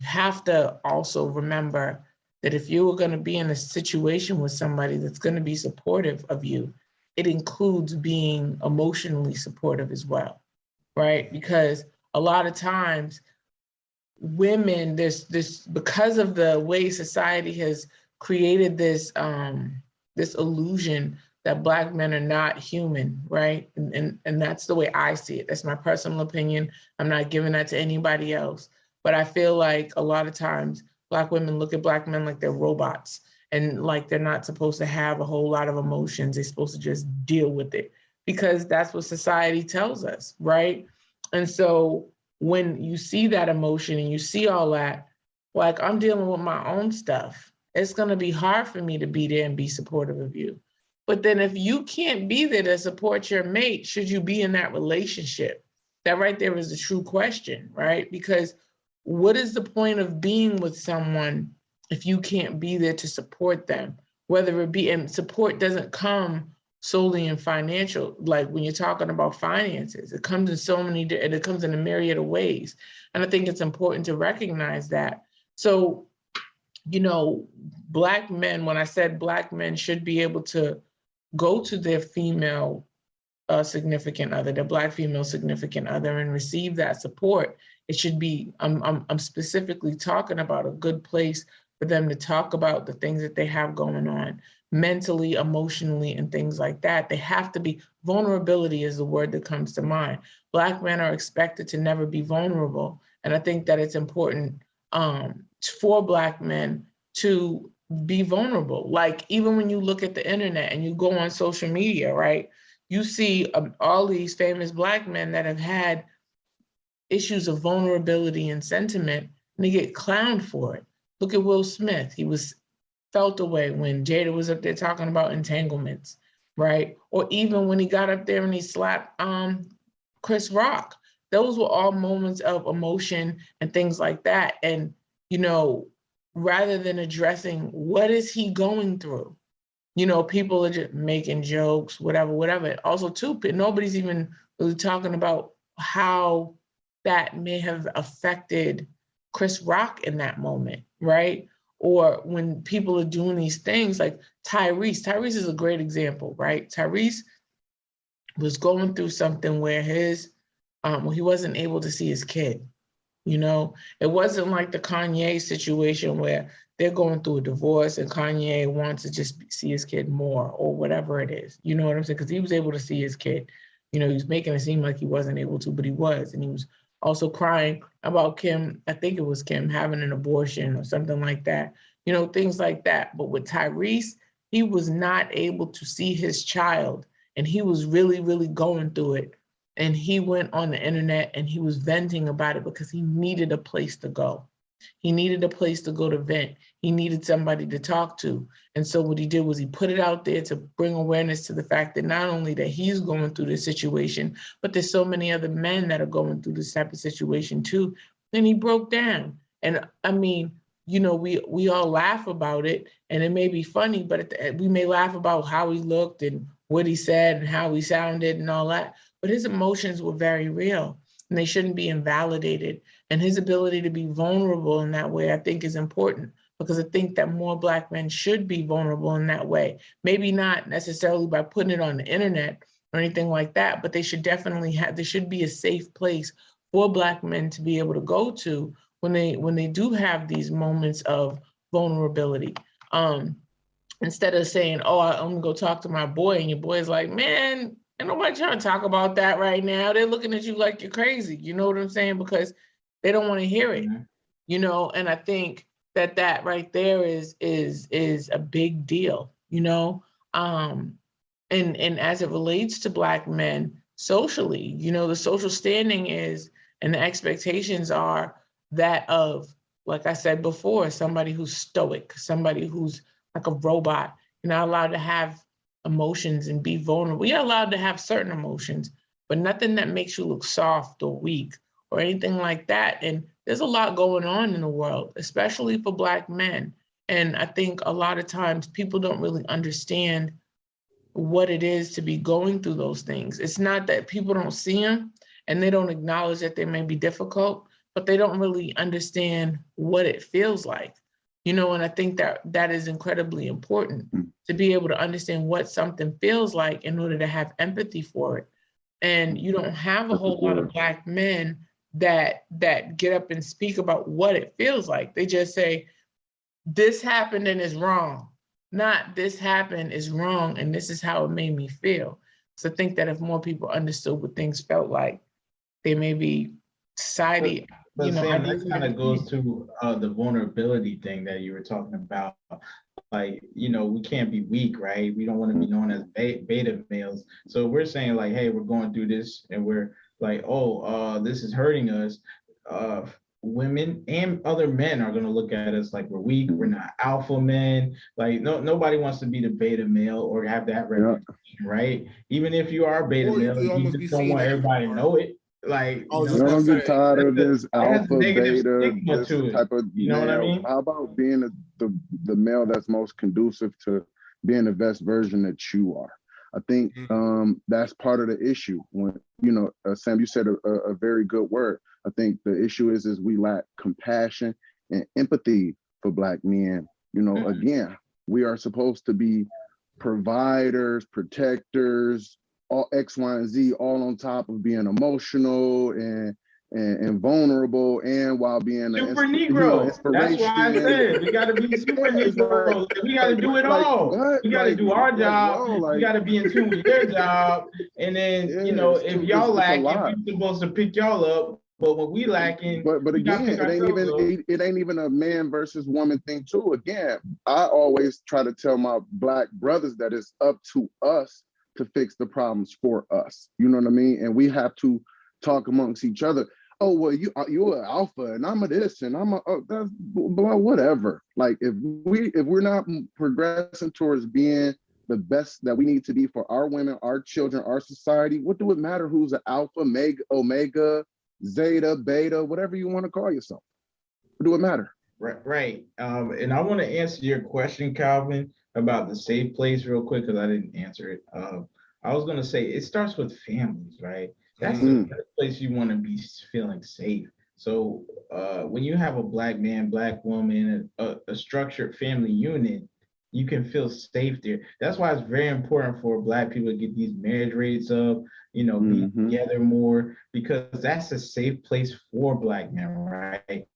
you have to also remember that if you were going to be in a situation with somebody that's going to be supportive of you, it includes being emotionally supportive as well, right? Because a lot of times women, this because of the way society has created this illusion that Black men are not human, right? And that's the way I see it. That's my personal opinion. I'm not giving that to anybody else. But I feel like a lot of times Black women look at Black men like they're robots, and like they're not supposed to have a whole lot of emotions. They're supposed to just deal with it because that's what society tells us, right? And so when you see that emotion and you see all that, like, I'm dealing with my own stuff, it's going to be hard for me to be there and be supportive of you. But then if you can't be there to support your mate, should you be in that relationship? That right there is the true question, right? Because what is the point of being with someone if you can't be there to support them? Whether it be, and support doesn't come solely in financial, like when you're talking about finances, it comes it comes in a myriad of ways. And I think it's important to recognize that. So, Black men, when I said Black men should be able to go to their female significant other, their Black female significant other, and receive that support, it should be, I'm specifically talking about a good place for them to talk about the things that they have going on mentally, emotionally, and things like that. They have to be, vulnerability is the word that comes to mind. Black men are expected to never be vulnerable. And I think that it's important for Black men to be vulnerable. Like, even when you look at the internet and you go on social media, right? You see all these famous Black men that have had issues of vulnerability and sentiment, and they get clowned for it. Look at Will Smith. He was felt away when Jada was up there talking about entanglements, right? Or even when he got up there and he slapped Chris Rock. Those were all moments of emotion and things like that. And, rather than addressing what is he going through, people are just making jokes, whatever. Also, too, nobody's even really talking about how that may have affected Chris Rock in that moment, right? or when people are doing these things like Tyrese is a great example, right? Tyrese was going through something where he wasn't able to see his kid. You know, it wasn't like the Kanye situation where they're going through a divorce and Kanye wants to just see his kid more or whatever it is. You know what I'm saying? Because he was able to see his kid. You know, he was making it seem like he wasn't able to, but he was. And he was also crying about Kim, I think it was Kim, having an abortion or something like that. You know, things like that. But with Tyrese, he was not able to see his child. And he was really, really going through it. And he went on the internet and he was venting about it because he needed a place to go. He needed a place to go to vent. He needed somebody to talk to. And so what he did was he put it out there to bring awareness to the fact that not only that he's going through this situation, but there's so many other men that are going through this type of situation too. And he broke down. And I mean, you know, we all laugh about it and it may be funny, but we may laugh about how he looked and what he said and how he sounded and all that. But his emotions were very real and they shouldn't be invalidated. And his ability to be vulnerable in that way, I think, is important because I think that more Black men should be vulnerable in that way. Maybe not necessarily by putting it on the internet or anything like that, but they should definitely there should be a safe place for Black men to be able to go to when they do have these moments of vulnerability. Instead of saying, oh, I'm gonna go talk to my boy, and your boy's like, man, ain't nobody trying to talk about that right now. They're looking at you like you're crazy. You know what I'm saying? Because they don't want to hear it, you know? And I think that right there is a big deal, you know? And as it relates to Black men socially, you know, the social standing is, and the expectations are that of, like I said before, somebody who's stoic, somebody who's like a robot. You're not allowed to have emotions and be vulnerable. You're allowed to have certain emotions, but nothing that makes you look soft or weak or anything like that. And there's a lot going on in the world, especially for Black men. And I think a lot of times people don't really understand what it is to be going through those things. It's not that people don't see them and they don't acknowledge that they may be difficult, but they don't really understand what it feels like. You know, and I think that is incredibly important to be able to understand what something feels like in order to have empathy for it. And you don't have a whole lot of Black men that get up and speak about what it feels like. They just say, this happened and it's wrong. Not this happened is wrong and this is how it made me feel. So I think that if more people understood what things felt like, they may be society. But Sam, that kind of goes to the vulnerability thing that you were talking about. Like, you know, we can't be weak, right? We don't want to be known as beta males. So we're saying like, hey, we're going through this and we're like, oh, this is hurting us. Women and other men are going to look at us like we're weak. We're not alpha men. Like nobody wants to be the beta male or have that reputation, right? Even if you are beta male, you just don't want everybody to know it. Like, you don't get tired of this alpha, beta, this to type of you know male. what I mean? How about being the male that's most conducive to being the best version that you are? I think that's part of the issue. When you know, Sam, you said a very good word. I think the issue is we lack compassion and empathy for Black men. You know, again, we are supposed to be providers, protectors, all X, Y, and Z, all on top of being emotional and vulnerable, and while being super Negro. That's why I said we got to be super Negro. Like, we got to do it all. We got to do our job. We got to be in tune with their job. And then you know, if y'all lack, we're supposed to pick y'all up. But when we lacking, but again, it ain't even a man versus woman thing too. Again, I always try to tell my Black brothers that it's up to us to fix the problems for us. You know what I mean? And we have to talk amongst each other. Oh, well, you're an alpha and I'm a this and I'm a that's whatever. Like if we're not progressing towards being the best that we need to be for our women, our children, our society, what do it matter who's an alpha, omega, zeta, beta, whatever you want to call yourself? What do it matter? Right. And I want to answer your question, Calvin, about the safe place real quick because I didn't answer it. I was going to say it starts with families, right? That's the place you want to be feeling safe. So when you have a Black man, Black woman, a structured family unit, you can feel safe there. That's why it's very important for Black people to get these marriage rates up, you know, be together more, because that's a safe place for Black men, right?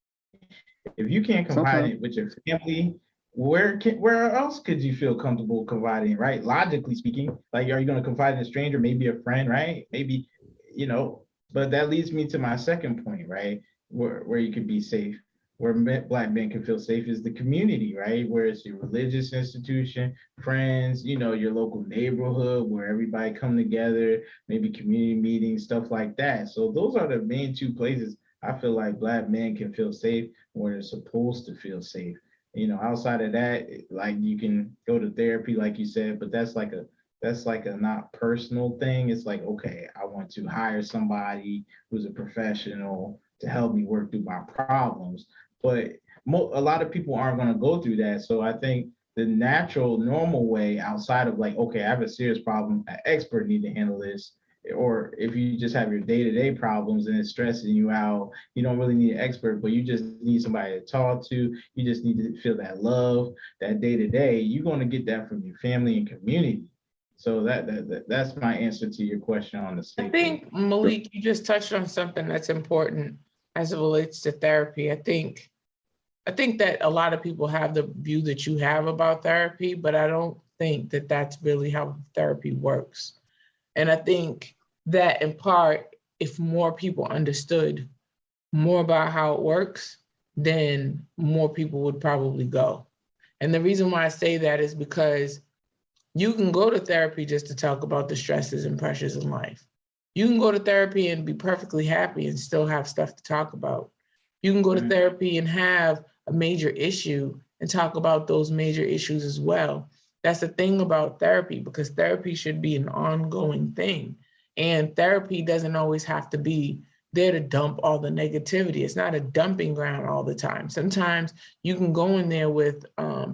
If you can't confide it with your family, where else could you feel comfortable confiding, right? Logically speaking, like, are you going to confide in a stranger, maybe a friend, right? Maybe, you know, but that leads me to my second point, right? Where you could be safe, where Black men can feel safe is the community, right? Where it's your religious institution, friends, you know, your local neighborhood where everybody come together, maybe community meetings, stuff like that. So those are the main two places I feel like Black men can feel safe where they're supposed to feel safe. You know, outside of that, like, you can go to therapy, like you said, but that's like a not personal thing. It's like, okay, I want to hire somebody who's a professional to help me work through my problems. But a lot of people aren't going to go through that. So I think the natural, normal way, outside of like, okay, I have a serious problem, an expert need to handle this, or if you just have your day-to-day problems and it's stressing you out, you don't really need an expert, but you just need somebody to talk to. You just need to feel that love, that day-to-day. You're going to get that from your family and community. So that's my answer to your question on the state. I think, Malik, you just touched on something that's important as it relates to therapy. I think that a lot of people have the view that you have about therapy, but I don't think that that's really how therapy works. And I think that in part, if more people understood more about how it works, then more people would probably go. And the reason why I say that is because you can go to therapy just to talk about the stresses and pressures in life. You can go to therapy and be perfectly happy and still have stuff to talk about. You can go to therapy and have a major issue and talk about those major issues as well. That's the thing about therapy, because therapy should be an ongoing thing. And therapy doesn't always have to be there to dump all the negativity. It's not a dumping ground all the time. Sometimes you can go in there with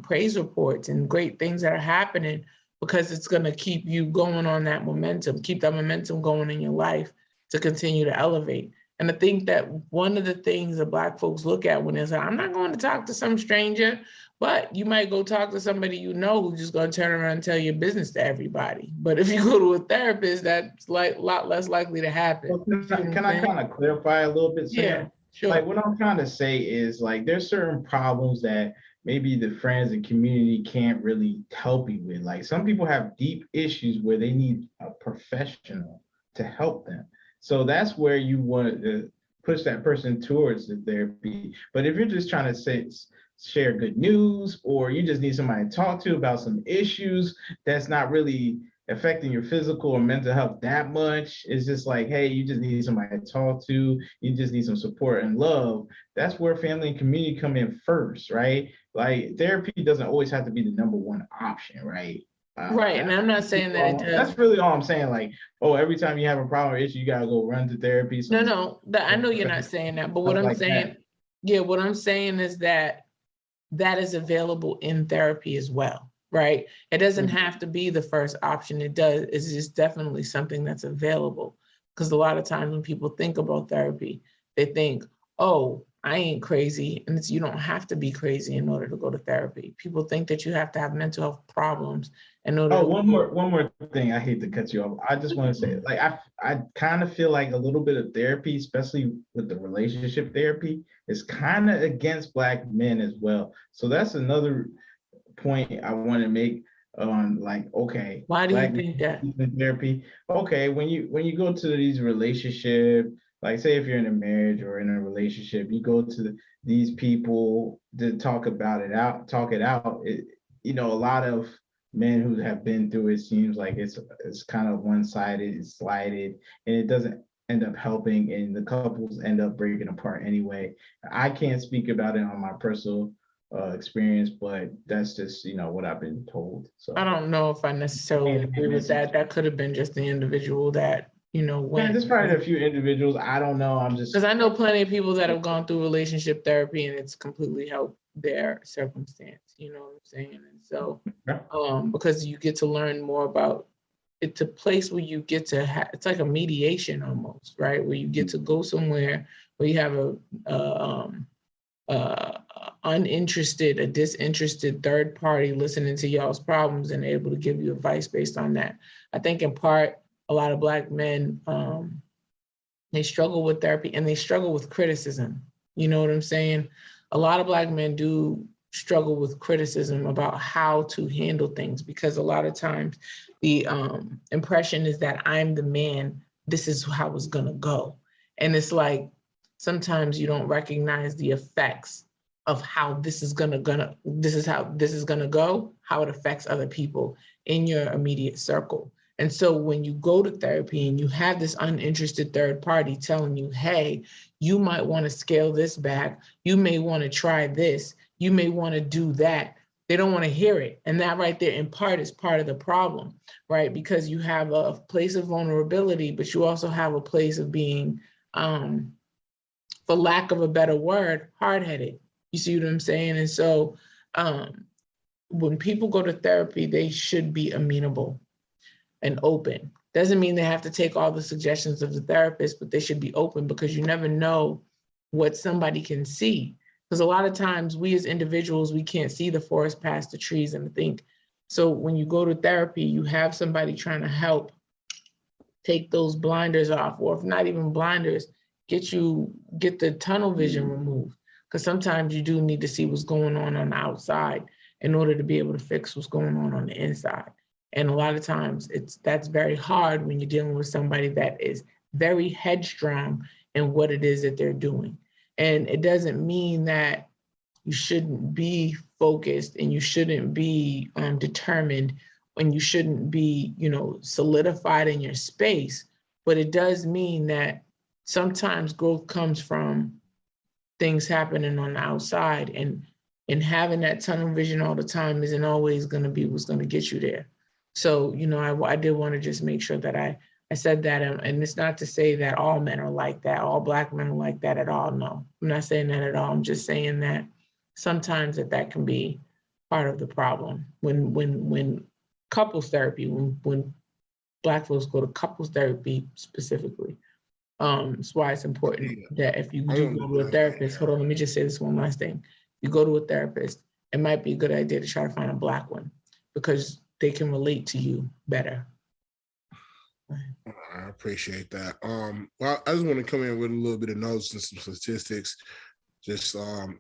praise reports and great things that are happening, because it's going to keep you going on that momentum, keep that momentum going in your life to continue to elevate. And I think that one of the things that Black folks look at when they say, I'm not going to talk to some stranger, but you might go talk to somebody you know who's just going to turn around and tell your business to everybody. But if you go to a therapist, that's like a lot less likely to happen. Well, can I kind of clarify a little bit, Sam? Yeah, sure. Like, what I'm trying to say is, like, there's certain problems that maybe the friends and community can't really help you with. Like, some people have deep issues where they need a professional to help them. So that's where you want to push that person towards the therapy. But if you're just trying to share good news, or you just need somebody to talk to about some issues that's not really affecting your physical or mental health that much, it's just like, hey, you just need somebody to talk to, you just need some support and love. That's where family and community come in first, right? Like, therapy doesn't always have to be the number one option, right? Right, and I'm not saying that it does. That's really all I'm saying. Like, oh, every time you have a problem or issue, you gotta go run to therapy. So No, I know you're not saying that, but what I'm saying, what I'm saying is that is available in therapy as well, right? It doesn't have to be the first option. It's just definitely something that's available. Because a lot of times when people think about therapy, they think, oh, I ain't crazy. And you don't have to be crazy in order to go to therapy. People think that you have to have mental health problems in order to one more thing. I hate to cut you off. I just want to say, like, I kind of feel like a little bit of therapy, especially with the relationship therapy, is kind of against Black men as well. So that's another point I want to make on, like, okay, why do you think that? Therapy. Okay, when you go to these relationships, like, say if you're in a marriage or in a relationship, you go to these people to talk it out. You know, a lot of men who have been through it seems like it's kind of one-sided, it's slighted, and it doesn't end up helping, and the couples end up breaking apart anyway. I can't speak about it on my personal experience, but that's just, you know, what I've been told. So I don't know if I necessarily agree with that. That could have been just the individual that, you know, went. There's probably a few individuals. I don't know. I'm just, because I know plenty of people that have gone through relationship therapy and it's completely helped their circumstance. You know what I'm saying? And so, because you get to learn more about it's a place where you get to it's like a mediation almost, right? Where you get to go somewhere where you have a disinterested third party listening to y'all's problems and able to give you advice based on that. I think in part, a lot of Black men, they struggle with therapy and they struggle with criticism. You know what I'm saying? A lot of Black men do struggle with criticism about how to handle things, because a lot of times the impression is that I'm the man, this is how it's gonna go. And it's like, sometimes you don't recognize the effects of how this is gonna go, how it affects other people in your immediate circle. And so when you go to therapy and you have this uninterested third party telling you, hey, you might want to scale this back, you may want to try this, you may want to do that, they don't want to hear it. And that right there in part is part of the problem, right? Because you have a place of vulnerability, but you also have a place of being, for lack of a better word, hard-headed. You see what I'm saying? And so when people go to therapy, they should be amenable and open. Doesn't mean they have to take all the suggestions of the therapist, but they should be open, because you never know what somebody can see. Because a lot of times we as individuals, we can't see the forest past the trees and think. So when you go to therapy, you have somebody trying to help take those blinders off, or if not even blinders, get the tunnel vision removed. Because sometimes you do need to see what's going on the outside in order to be able to fix what's going on the inside. And a lot of times that's very hard when you're dealing with somebody that is very headstrong in what it is that they're doing. And it doesn't mean that you shouldn't be focused and you shouldn't be determined, and you shouldn't be, solidified in your space. But it does mean that sometimes growth comes from things happening on the outside, and having that tunnel vision all the time isn't always going to be what's going to get you there. So, I did want to just make sure that I said that, and it's not to say that all men are like that, all Black men are like that at all. No, I'm not saying that at all. I'm just saying that sometimes that can be part of the problem. When couples therapy, when Black folks go to couples therapy specifically, that's why it's important that if you do go to a therapist, hold on, let me just say this one last thing. You go to a therapist, it might be a good idea to try to find a Black one, because they can relate to you better. I appreciate that. Well, I just want to come in with a little bit of notes and some statistics, just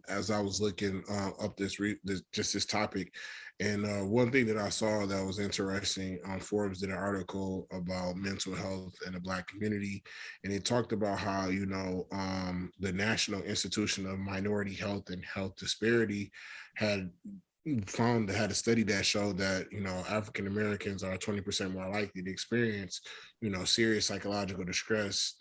as I was looking up this topic. And one thing that I saw that was interesting, Forbes did an article about mental health in the Black community, and it talked about how, the National Institution of Minority Health and Health Disparity had a study that showed that, African Americans are 20% more likely to experience, serious psychological distress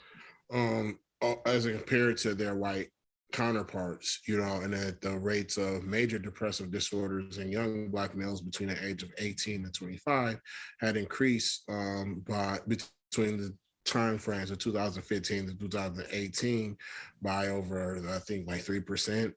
as compared to their white counterparts, and that the rates of major depressive disorders in young Black males between the age of 18 and 25 had increased between the time frames of 2015 to 2018 by over, I think, like 3%.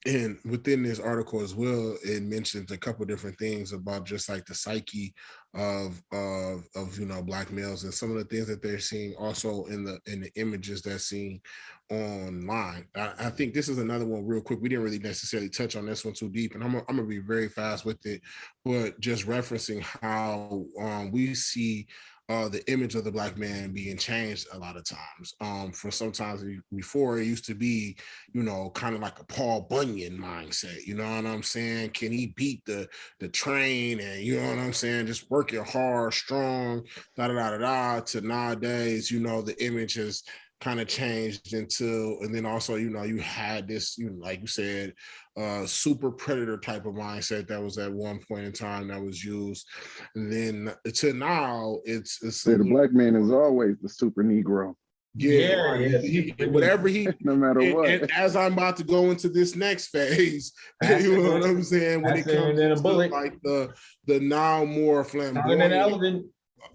And within this article as well, it mentions a couple different things about just like the psyche of Black males, and some of the things that they're seeing also in the images that's seen online. I think this is another one real quick. We didn't really necessarily touch on this one too deep, and I'm gonna be very fast with it, but just referencing how we see the image of the Black man being changed a lot of times. For sometimes before, it used to be, kind of like a Paul Bunyan mindset. You know what I'm saying? Can he beat the train? And you know what I'm saying? Just working hard, strong, to nowadays, the image has kind of changed into, and then also, you had this, like you said, super predator type of mindset that was at one point in time that was used. And then to now, it's the Black man is always the super Negro. Whatever he, no matter what. And as I'm about to go into this next phase, you know what I'm saying? When it comes to like the now more flamboyant,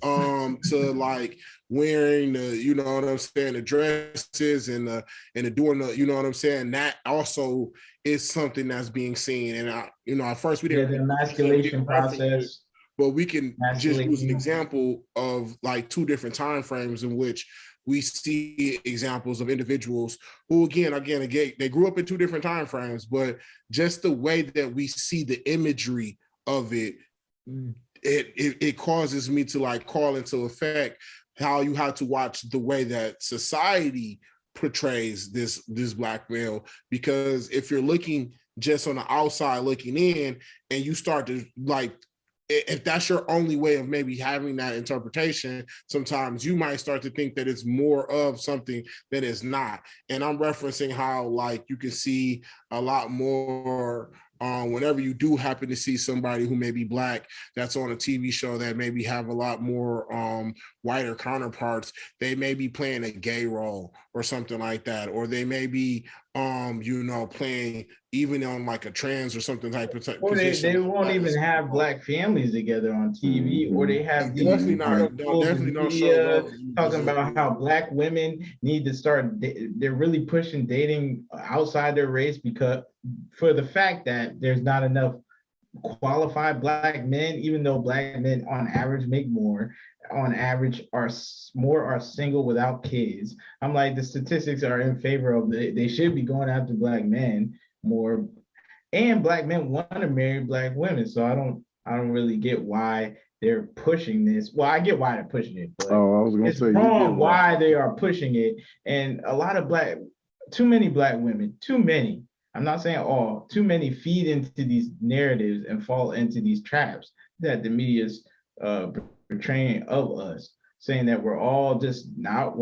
to like wearing the, you know what I'm saying, the dresses and the doing the, you know what I'm saying, that also is something that's being seen. And at first we didn't the emasculation process. but we can just use an Masculine. example of like two different time frames in which we see examples of individuals who, again, they grew up in two different time frames, but just the way that we see the imagery of it, it causes me to like call into effect how you have to watch the way that society portrays this Black male. Because if you're looking just on the outside looking in, and you start to like, if that's your only way of maybe having that interpretation, sometimes you might start to think that it's more of something that is not. And I'm referencing how like you can see a lot more whenever you do happen to see somebody who may be Black that's on a TV show that maybe have a lot more whiter counterparts, they may be playing a gay role or something like that, or they may be playing even on like a trans or something type of Or position. they won't even have Black families together on TV, or they have these definitely don't media show talking about how Black women need to start. They're really pushing dating outside their race because for the fact that there's not enough qualified Black men, even though Black men on average make more, on average are single without kids. I'm like, the statistics are in favor of they should be going after Black men more, and Black men want to marry Black women. So I don't really get why they're pushing this. Well, I get why they're pushing it, but I was gonna it's say wrong why they are pushing it. And a lot of too many Black women, too many. I'm not saying all, too many feed into these narratives and fall into these traps that the media's portraying of us, saying that we're all just not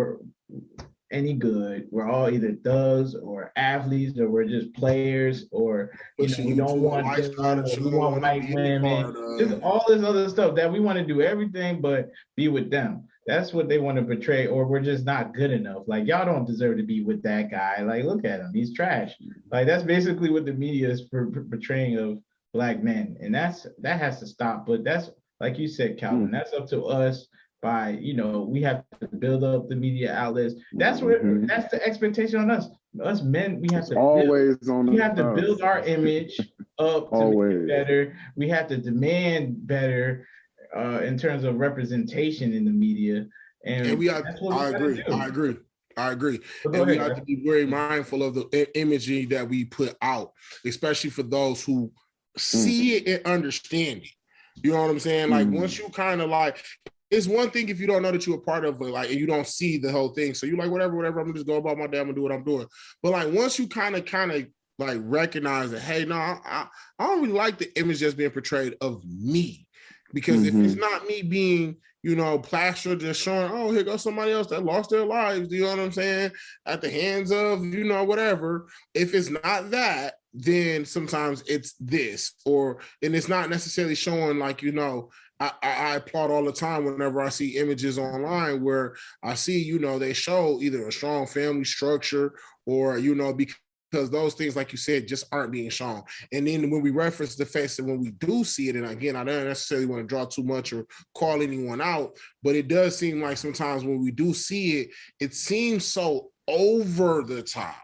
any good. We're all either thugs or athletes, or we're just players, or we don't want them, or we want white women. Just all this other stuff that we want to do everything but be with them. That's what they want to portray, or we're just not good enough. Like, y'all don't deserve to be with that guy. Like, look at him, he's trash. Like, that's basically what the media is portraying of Black men, and that has to stop. But that's, like you said, Calvin, that's up to us. By, we have to build up the media outlets. That's that's the expectation on us. Us men, we have to build our image up to make it better. We have to demand better in terms of representation in the media. And we have, I agree. And we have to be very mindful of the imagery that we put out, especially for those who see it and understand it. You know what I'm saying? Like, once you kind of like, it's one thing if you don't know that you're a part of it, like, and you don't see the whole thing. So you're like, whatever, I'm gonna just go about my day, I'm gonna do what I'm doing. But like, once you kind of like recognize that, hey, no, I don't really like the image that's being portrayed of me. Because if it's not me being, plastered, just showing, oh, here goes somebody else that lost their lives, you know what I'm saying, at the hands of, whatever. If it's not that, then sometimes it's this, and it's not necessarily showing like, I applaud all the time whenever I see images online where I see, they show either a strong family structure or, because those things, like you said, just aren't being shown. And then when we reference the fact that when we do see it, and again, I don't necessarily want to draw too much or call anyone out, but it does seem like sometimes when we do see it, it seems so over the top.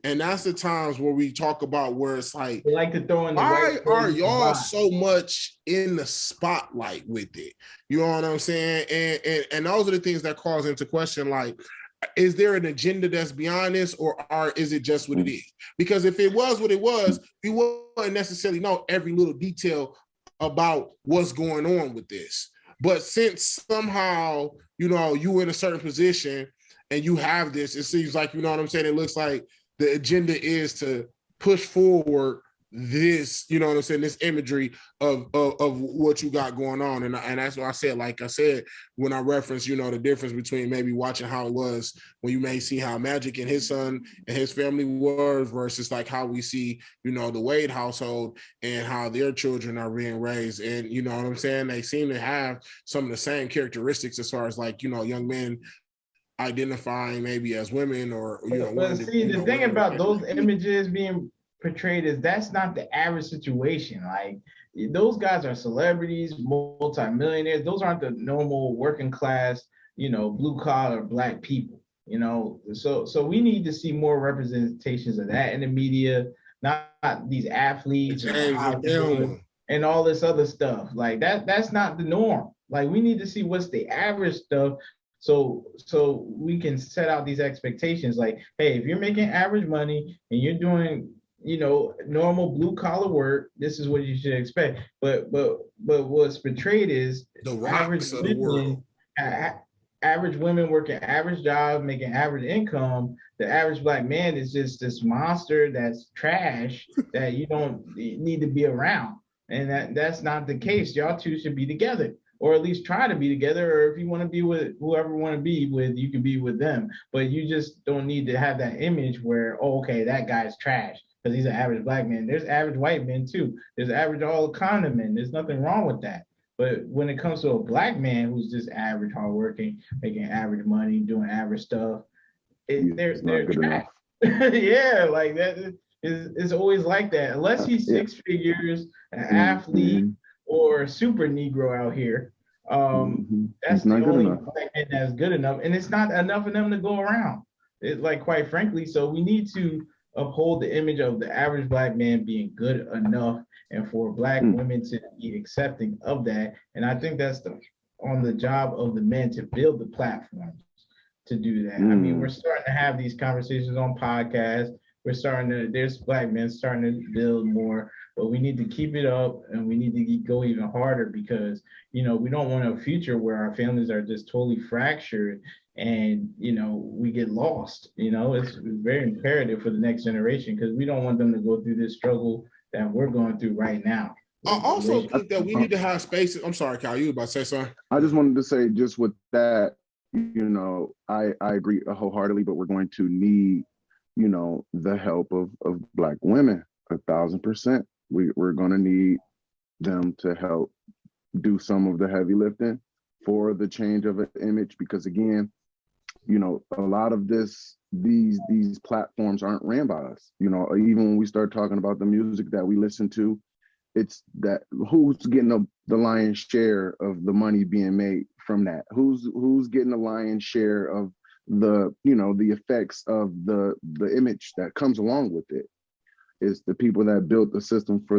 And that's the times where we talk about where it's like, they like to throw in the why are y'all so much in the spotlight with it? You know what I'm saying? And those are the things that cause into question, like, is there an agenda that's beyond this, or is it just what it is? Because if it was what it was, we wouldn't necessarily know every little detail about what's going on with this. But since somehow, you in a certain position and you have this, it seems like, you know what I'm saying? It looks like the agenda is to push forward this, this imagery of what you got going on. And that's what I said, like I said, when I referenced, the difference between maybe watching how it was when you may see how Magic and his son and his family were versus like how we see, the Wade household and how their children are being raised. And you know what I'm saying? They seem to have some of the same characteristics as far as like, young men identifying maybe as women or, But see, the thing about those images being portrayed is that's not the average situation. Like, those guys are celebrities, multi-millionaires. Those aren't the normal working class, blue collar Black people. So we need to see more representations of that in the media, not these athletes and and all this other stuff. Like that's not the norm. Like we need to see what's the average stuff so we can set out these expectations. Like, hey, if you're making average money and you're doing, you know, normal blue collar work, this is what you should expect. But what's portrayed is The average rocks of the world. average women working average jobs, making average income. The average black man is just this monster that's trash that you don't need to be around. And that's not the case. Y'all two should be together, or at least try to be together. Or if you want to be with whoever you want to be with, you can be with them. But you just don't need to have that image where, oh, okay, that guy's trash because he's an average black man. There's average white men too. There's average all kind of men. There's nothing wrong with that. But when it comes to a black man who's just average, hardworking, making average money, doing average stuff, they're trash. Yeah, like that is always like that. Unless he's six figures, an athlete, or super Negro out here. That's the only black man that's good enough, and it's not enough of them to go around. It's like, quite frankly, so we need to uphold the image of the average black man being good enough, and for black women to be accepting of that. And I think that's on the job of the men to build the platforms to do that. I mean, we're starting to have these conversations on podcasts. There's black men starting to build more, but we need to keep it up, and we need to go even harder because, you know, we don't want a future where our families are just totally fractured and, you know, we get lost. You know, it's very imperative for the next generation because we don't want them to go through this struggle that we're going through right now. I also think that we need to have spaces. I'm sorry, Kyle, you about to say something? I just wanted to say, just with that, you know, I agree wholeheartedly, but we're going to need, you know, the help of black women 1,000%. We're going to need them to help do some of the heavy lifting for the change of an image, because again, you know, a lot of these platforms aren't ran by us. You know, even when we start talking about the music that we listen to, it's that who's getting the lion's share of the money being made from that? Who's getting the lion's share of the, you know, the effects of the image that comes along with it? Is the people that built the system for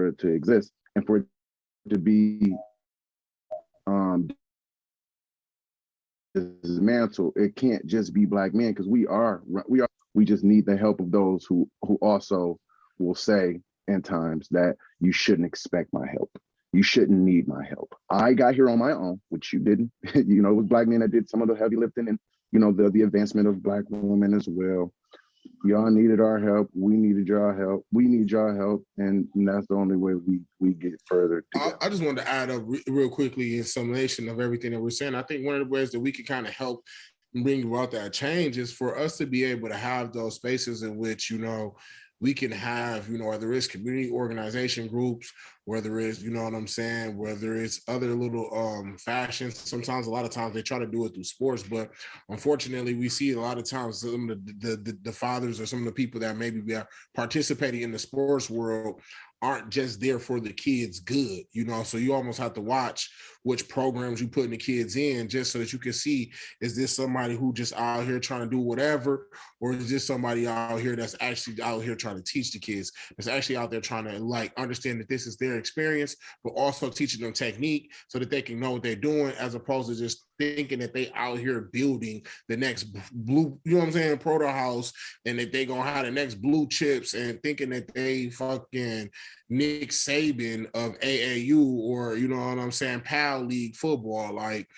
it to exist and for it to be dismantled. It can't just be black men, because we just need the help of those who also will say in times that you shouldn't expect my help. You shouldn't need my help. I got here on my own, which you didn't. You know, it was black men that did some of the heavy lifting, and, you know, the advancement of black women as well. Y'all needed our help. We needed y'all help. We need y'all help, and that's the only way we get further together. I just wanted to add up real quickly in summation of everything that we're saying. I think one of the ways that we can kind of help bring about that change is for us to be able to have those spaces in which, you know, we can have, you know, whether it's community organization groups, whether it's, you know what I'm saying, whether it's other little fashions. Sometimes, a lot of times they try to do it through sports, but unfortunately we see a lot of times some of the fathers or some of the people that maybe are participating in the sports world aren't just there for the kids' good, you know, so you almost have to watch which programs you putting the kids in just so that you can see, is this somebody who just out here trying to do whatever, or is this somebody out here that's actually out here trying to teach the kids, that's actually out there trying to like understand that this is their experience, but also teaching them technique so that they can know what they're doing, as opposed to just thinking that they out here building the next blue, you know what I'm saying, proto house, and that they gonna have the next blue chips, and thinking that they fucking Nick Saban of AAU, or, you know what I'm saying, PAL League football, like,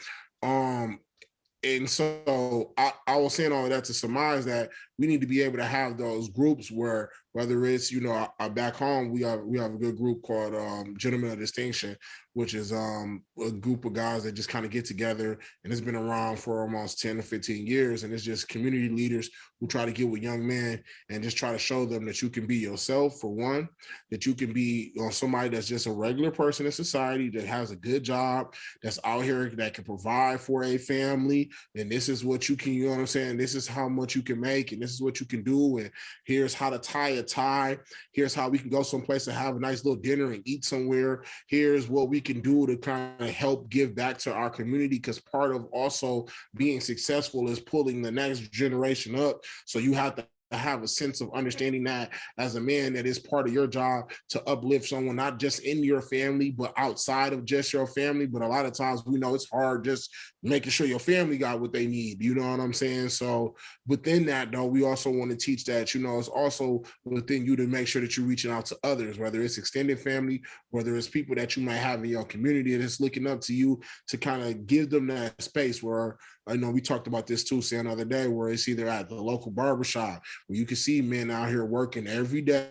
and so I was saying all of that to surmise that we need to be able to have those groups where, whether it's, you know, back home, we have a good group called Gentlemen of Distinction, which is a group of guys that just kind of get together, and it's been around for almost 10 to 15 years. And it's just community leaders who try to get with young men and just try to show them that you can be yourself, for one, that you can be, you know, somebody that's just a regular person in society that has a good job, that's out here, that can provide for a family. And this is what you can, you know what I'm saying? This is how much you can make, and this is what you can do. And here's how to tie a tie. Here's how we can go someplace and have a nice little dinner and eat somewhere. Here's what we can do to kind of help give back to our community, because part of also being successful is pulling the next generation up. So you have to have a sense of understanding that as a man, that is part of your job to uplift someone, not just in your family, but outside of just your family. But a lot of times we know it's hard just making sure your family got what they need. You know what I'm saying? So within that, though, we also want to teach that, you know, it's also within you to make sure that you're reaching out to others, whether it's extended family, whether it's people that you might have in your community that's looking up to you, to kind of give them that space where, I know we talked about this too, Sam, the other day, where it's either at the local barbershop where you can see men out here working every day,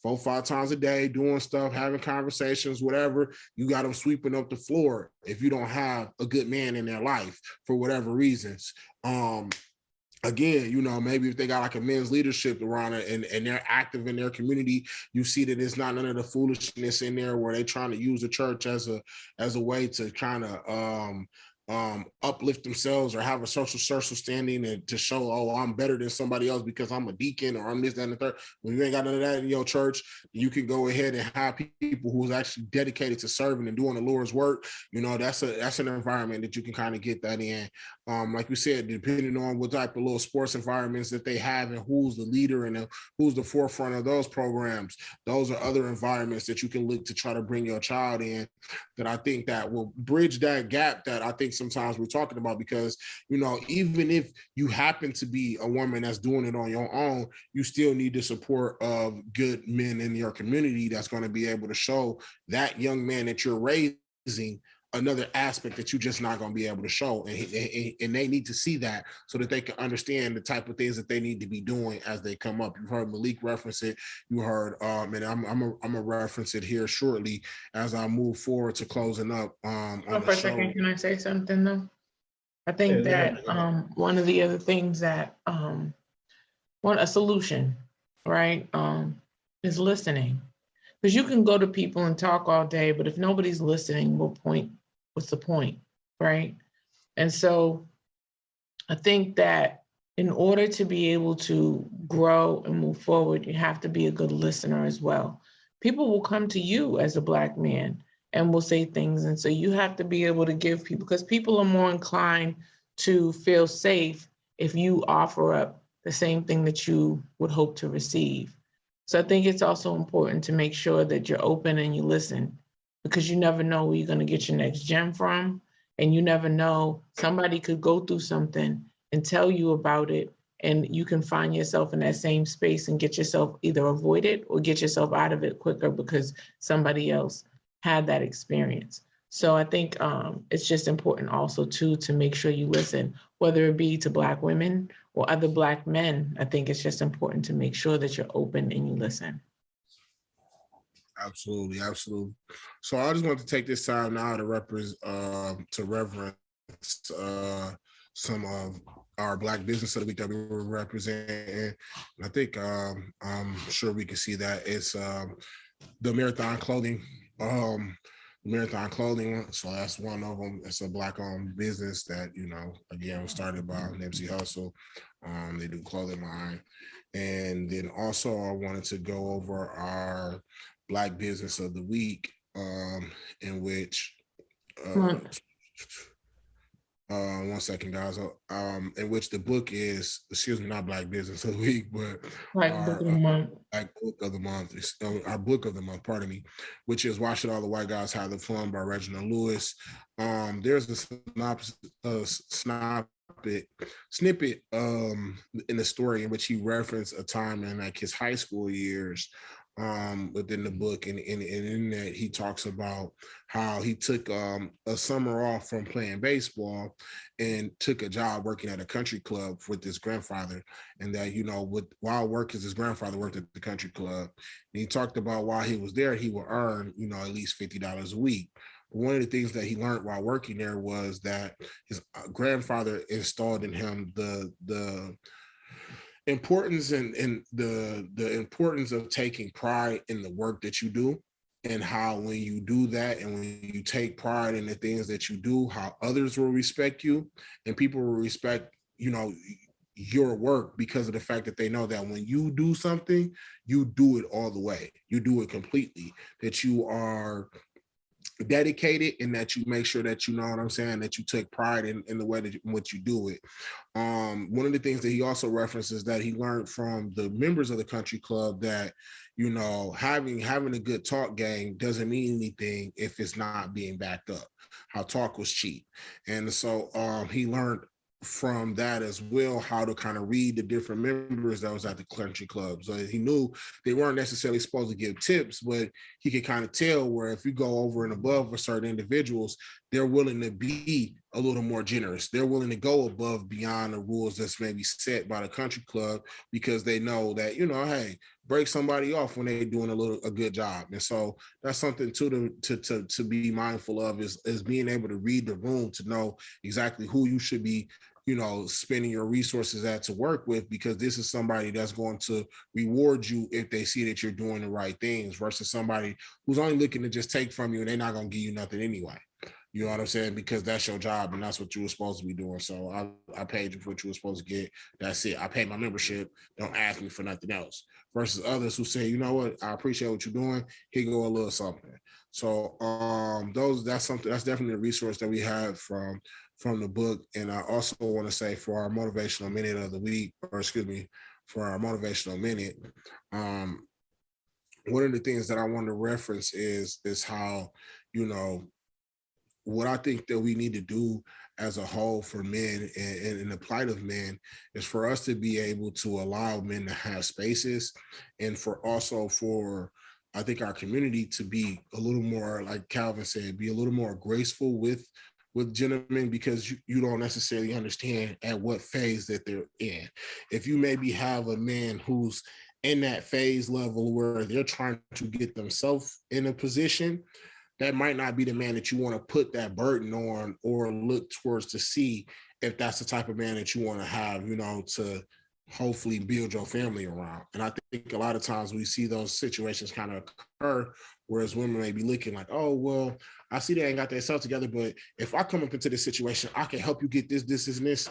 4-5 times a day, doing stuff, having conversations, whatever. You got them sweeping up the floor if you don't have a good man in their life for whatever reasons. Again, you know, maybe if they got like a men's leadership around it and they're active in their community, you see that it's not none of the foolishness in there where they're trying to use the church as a way to kind of uplift themselves or have a social standing and to show, oh, I'm better than somebody else because I'm a deacon or I'm this, that, and the third. When you ain't got none of that in your church, you can go ahead and have people who's actually dedicated to serving and doing the Lord's work. You know, that's an environment that you can kind of get that in. Like we said, depending on what type of little sports environments that they have and who's the leader and who's the forefront of those programs, those are other environments that you can look to try to bring your child in, that I think that will bridge that gap that I think sometimes we're talking about. Because, you know, even if you happen to be a woman that's doing it on your own, you still need the support of good men in your community that's going to be able to show that young man that you're raising another aspect that you're just not going to be able to show. And they need to see that so that they can understand the type of things that they need to be doing as they come up. You've heard Malik reference it. You heard, and I'm gonna reference it here shortly as I move forward to closing up on for the a show. second, can I say something though? I think that one of the other things that a solution, right, is listening. Because you can go to people and talk all day, but if nobody's listening, what's the point, right? And so I think that in order to be able to grow and move forward, you have to be a good listener as well. People will come to you as a Black man and will say things. And so you have to be able to give people, because people are more inclined to feel safe if you offer up the same thing that you would hope to receive. So I think it's also important to make sure that you're open and you listen, because you never know where you're going to get your next gem from. And you never know, somebody could go through something and tell you about it, and you can find yourself in that same space and get yourself either avoid it or get yourself out of it quicker because somebody else had that experience. So I think it's just important also too to make sure you listen, whether it be to Black women or other Black men. I think it's just important to make sure that you're open and you listen. Absolutely, absolutely. So I just want to take this time now to reverence some of our Black business of the week that we were representing. I think I'm sure we can see that it's the Marathon Clothing. Marathon Clothing, so that's one of them. It's a Black-owned business that, you know, again, was started by Nipsey Hussle. They do clothing line. And then also I wanted to go over our Black business of the week, in which one second, guys. In which the book is, not Black business of the week, but Black book of the month. Black book of the month. Our book of the month, pardon me, which is Why Should All the White Guys Have the Fun by Reginald Lewis. There's a snippet in the story in which he referenced a time in like his high school years within the book, and in that he talks about how he took a summer off from playing baseball and took a job working at a country club with his grandfather, and that, you know, while working, his grandfather worked at the country club, and he talked about while he was there, he would earn, you know, at least $50 a week. One of the things that he learned while working there was that his grandfather installed in him the importance and the importance of taking pride in the work that you do, and how when you do that and when you take pride in the things that you do, how others will respect you and people will respect, you know, your work, because of the fact that they know that when you do something, you do it all the way, you do it completely, that you are dedicated, and that you make sure that, you know what I'm saying, that you take pride in the way that in which you do it. One of the things that he also references that he learned from the members of the country club, that, you know, having a good talk game doesn't mean anything if it's not being backed up. How talk was cheap. And so he learned from that as well how to kind of read the different members that was at the country club. So he knew they weren't necessarily supposed to give tips, but he could kind of tell where if you go over and above with certain individuals, they're willing to be a little more generous. They're willing to go above beyond the rules that's maybe set by the country club, because they know that, you know, hey, break somebody off when they're doing a good job. And so that's something to be mindful of, is being able to read the room, to know exactly who you should be, you know, spending your resources at to work with, because this is somebody that's going to reward you if they see that you're doing the right things, versus somebody who's only looking to just take from you and they're not going to give you nothing anyway. You know what I'm saying? Because that's your job and that's what you were supposed to be doing. So I paid you for what you were supposed to get. That's it. I paid my membership. Don't ask me for nothing else. Versus others who say, you know what, I appreciate what you're doing. Here go a little something. So that's definitely a resource that we have from the book. And I also want to say, for our motivational minute of the week, for our motivational minute, one of the things that I want to reference is how, you know, what I think that we need to do as a whole for men and in the plight of men is for us to be able to allow men to have spaces, and for I think our community to be a little more, like Calvin said, be a little more graceful with gentlemen, because you don't necessarily understand at what phase that they're in. If you maybe have a man who's in that phase level where they're trying to get themselves in a position, that might not be the man that you want to put that burden on or look towards to see if that's the type of man that you want to have, you know, to hopefully build your family around. And I think a lot of times we see those situations kind of occur, whereas women may be looking like, oh, well, I see they ain't got themselves together, but if I come up into this situation, I can help you get this, and this.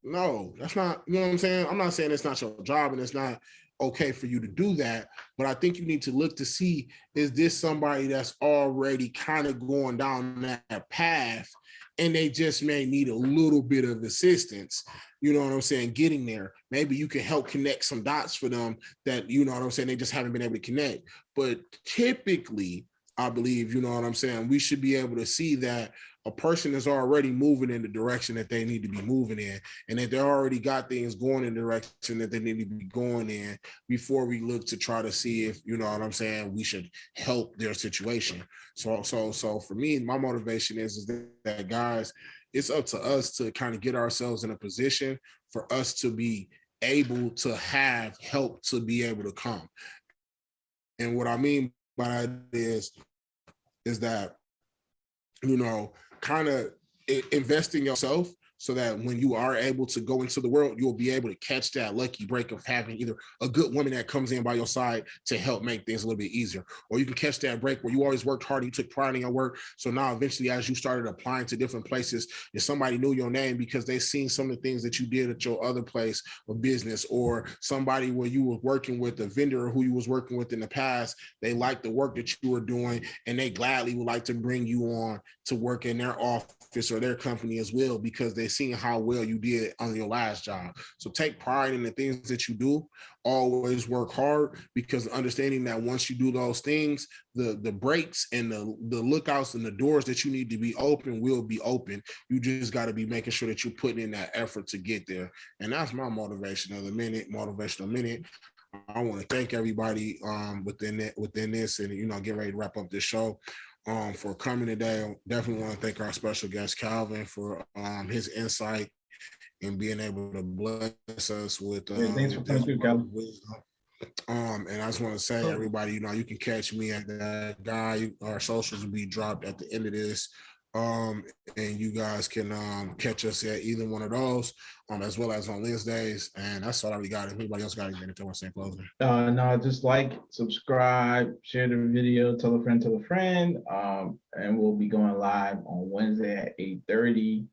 No, that's not, you know what I'm saying? I'm not saying it's not your job and it's not okay for you to do that, but I think you need to look to see, is this somebody that's already kind of going down that path and they just may need a little bit of assistance, you know what I'm saying, getting there. Maybe you can help connect some dots for them that, you know what I'm saying, they just haven't been able to connect. But typically, I believe, you know what I'm saying, we should be able to see that a person is already moving in the direction that they need to be moving in, and that they already got things going in the direction that they need to be going in before we look to try to see if, you know what I'm saying, we should help their situation. So for me, my motivation is that guys, it's up to us to kind of get ourselves in a position for us to be able to have help to be able to come. And what I mean by that is that, you know, kind of invest in yourself, so that when you are able to go into the world, you'll be able to catch that lucky break of having either a good woman that comes in by your side to help make things a little bit easier, or you can catch that break where you always worked hard, you took pride in your work. So now eventually, as you started applying to different places, if somebody knew your name because they seen some of the things that you did at your other place of business, or somebody where you were working with a vendor who you was working with in the past, they liked the work that you were doing and they gladly would like to bring you on to work in their office or their company as well, because they seen how well you did on your last job. So take pride in the things that you do. Always work hard, because understanding that once you do those things, the breaks and the lookouts and the doors that you need to be open will be open. You just got to be making sure that you're putting in that effort to get there. And that's my motivational minute. I want to thank everybody within this, and, you know, get ready to wrap up this show. For coming today. I definitely want to thank our special guest Calvin for his insight and being able to bless us with thanks for coming through, Calvin. And I just want to say, everybody, you know, you can catch me at that guy. Our socials will be dropped at the end of this. And you guys can catch us at either one of those, as well as on Wednesdays. And that's all we got. If anybody else got anything to say in closing? No, just like, subscribe, share the video, tell a friend, and we'll be going live on Wednesday at 8:30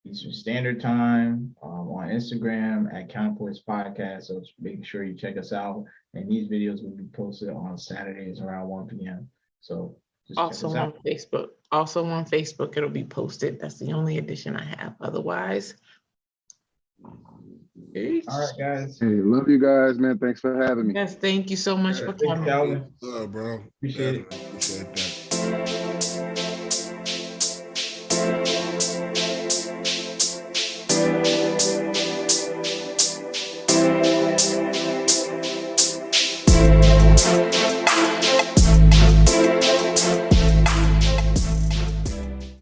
Eastern Standard Time, on Instagram at Counterpoints Podcast. So make sure you check us out. And these videos will be posted on Saturdays around 1 p.m. So Just check Also us on out. Facebook. Also on Facebook, it'll be posted. That's the only addition I have. Otherwise, peace. All right, guys. Hey, love you guys, man. Thanks for having me. Yes, thank you so much for Thanks, coming. Calvin. Bro. Appreciate it. Definitely appreciate that.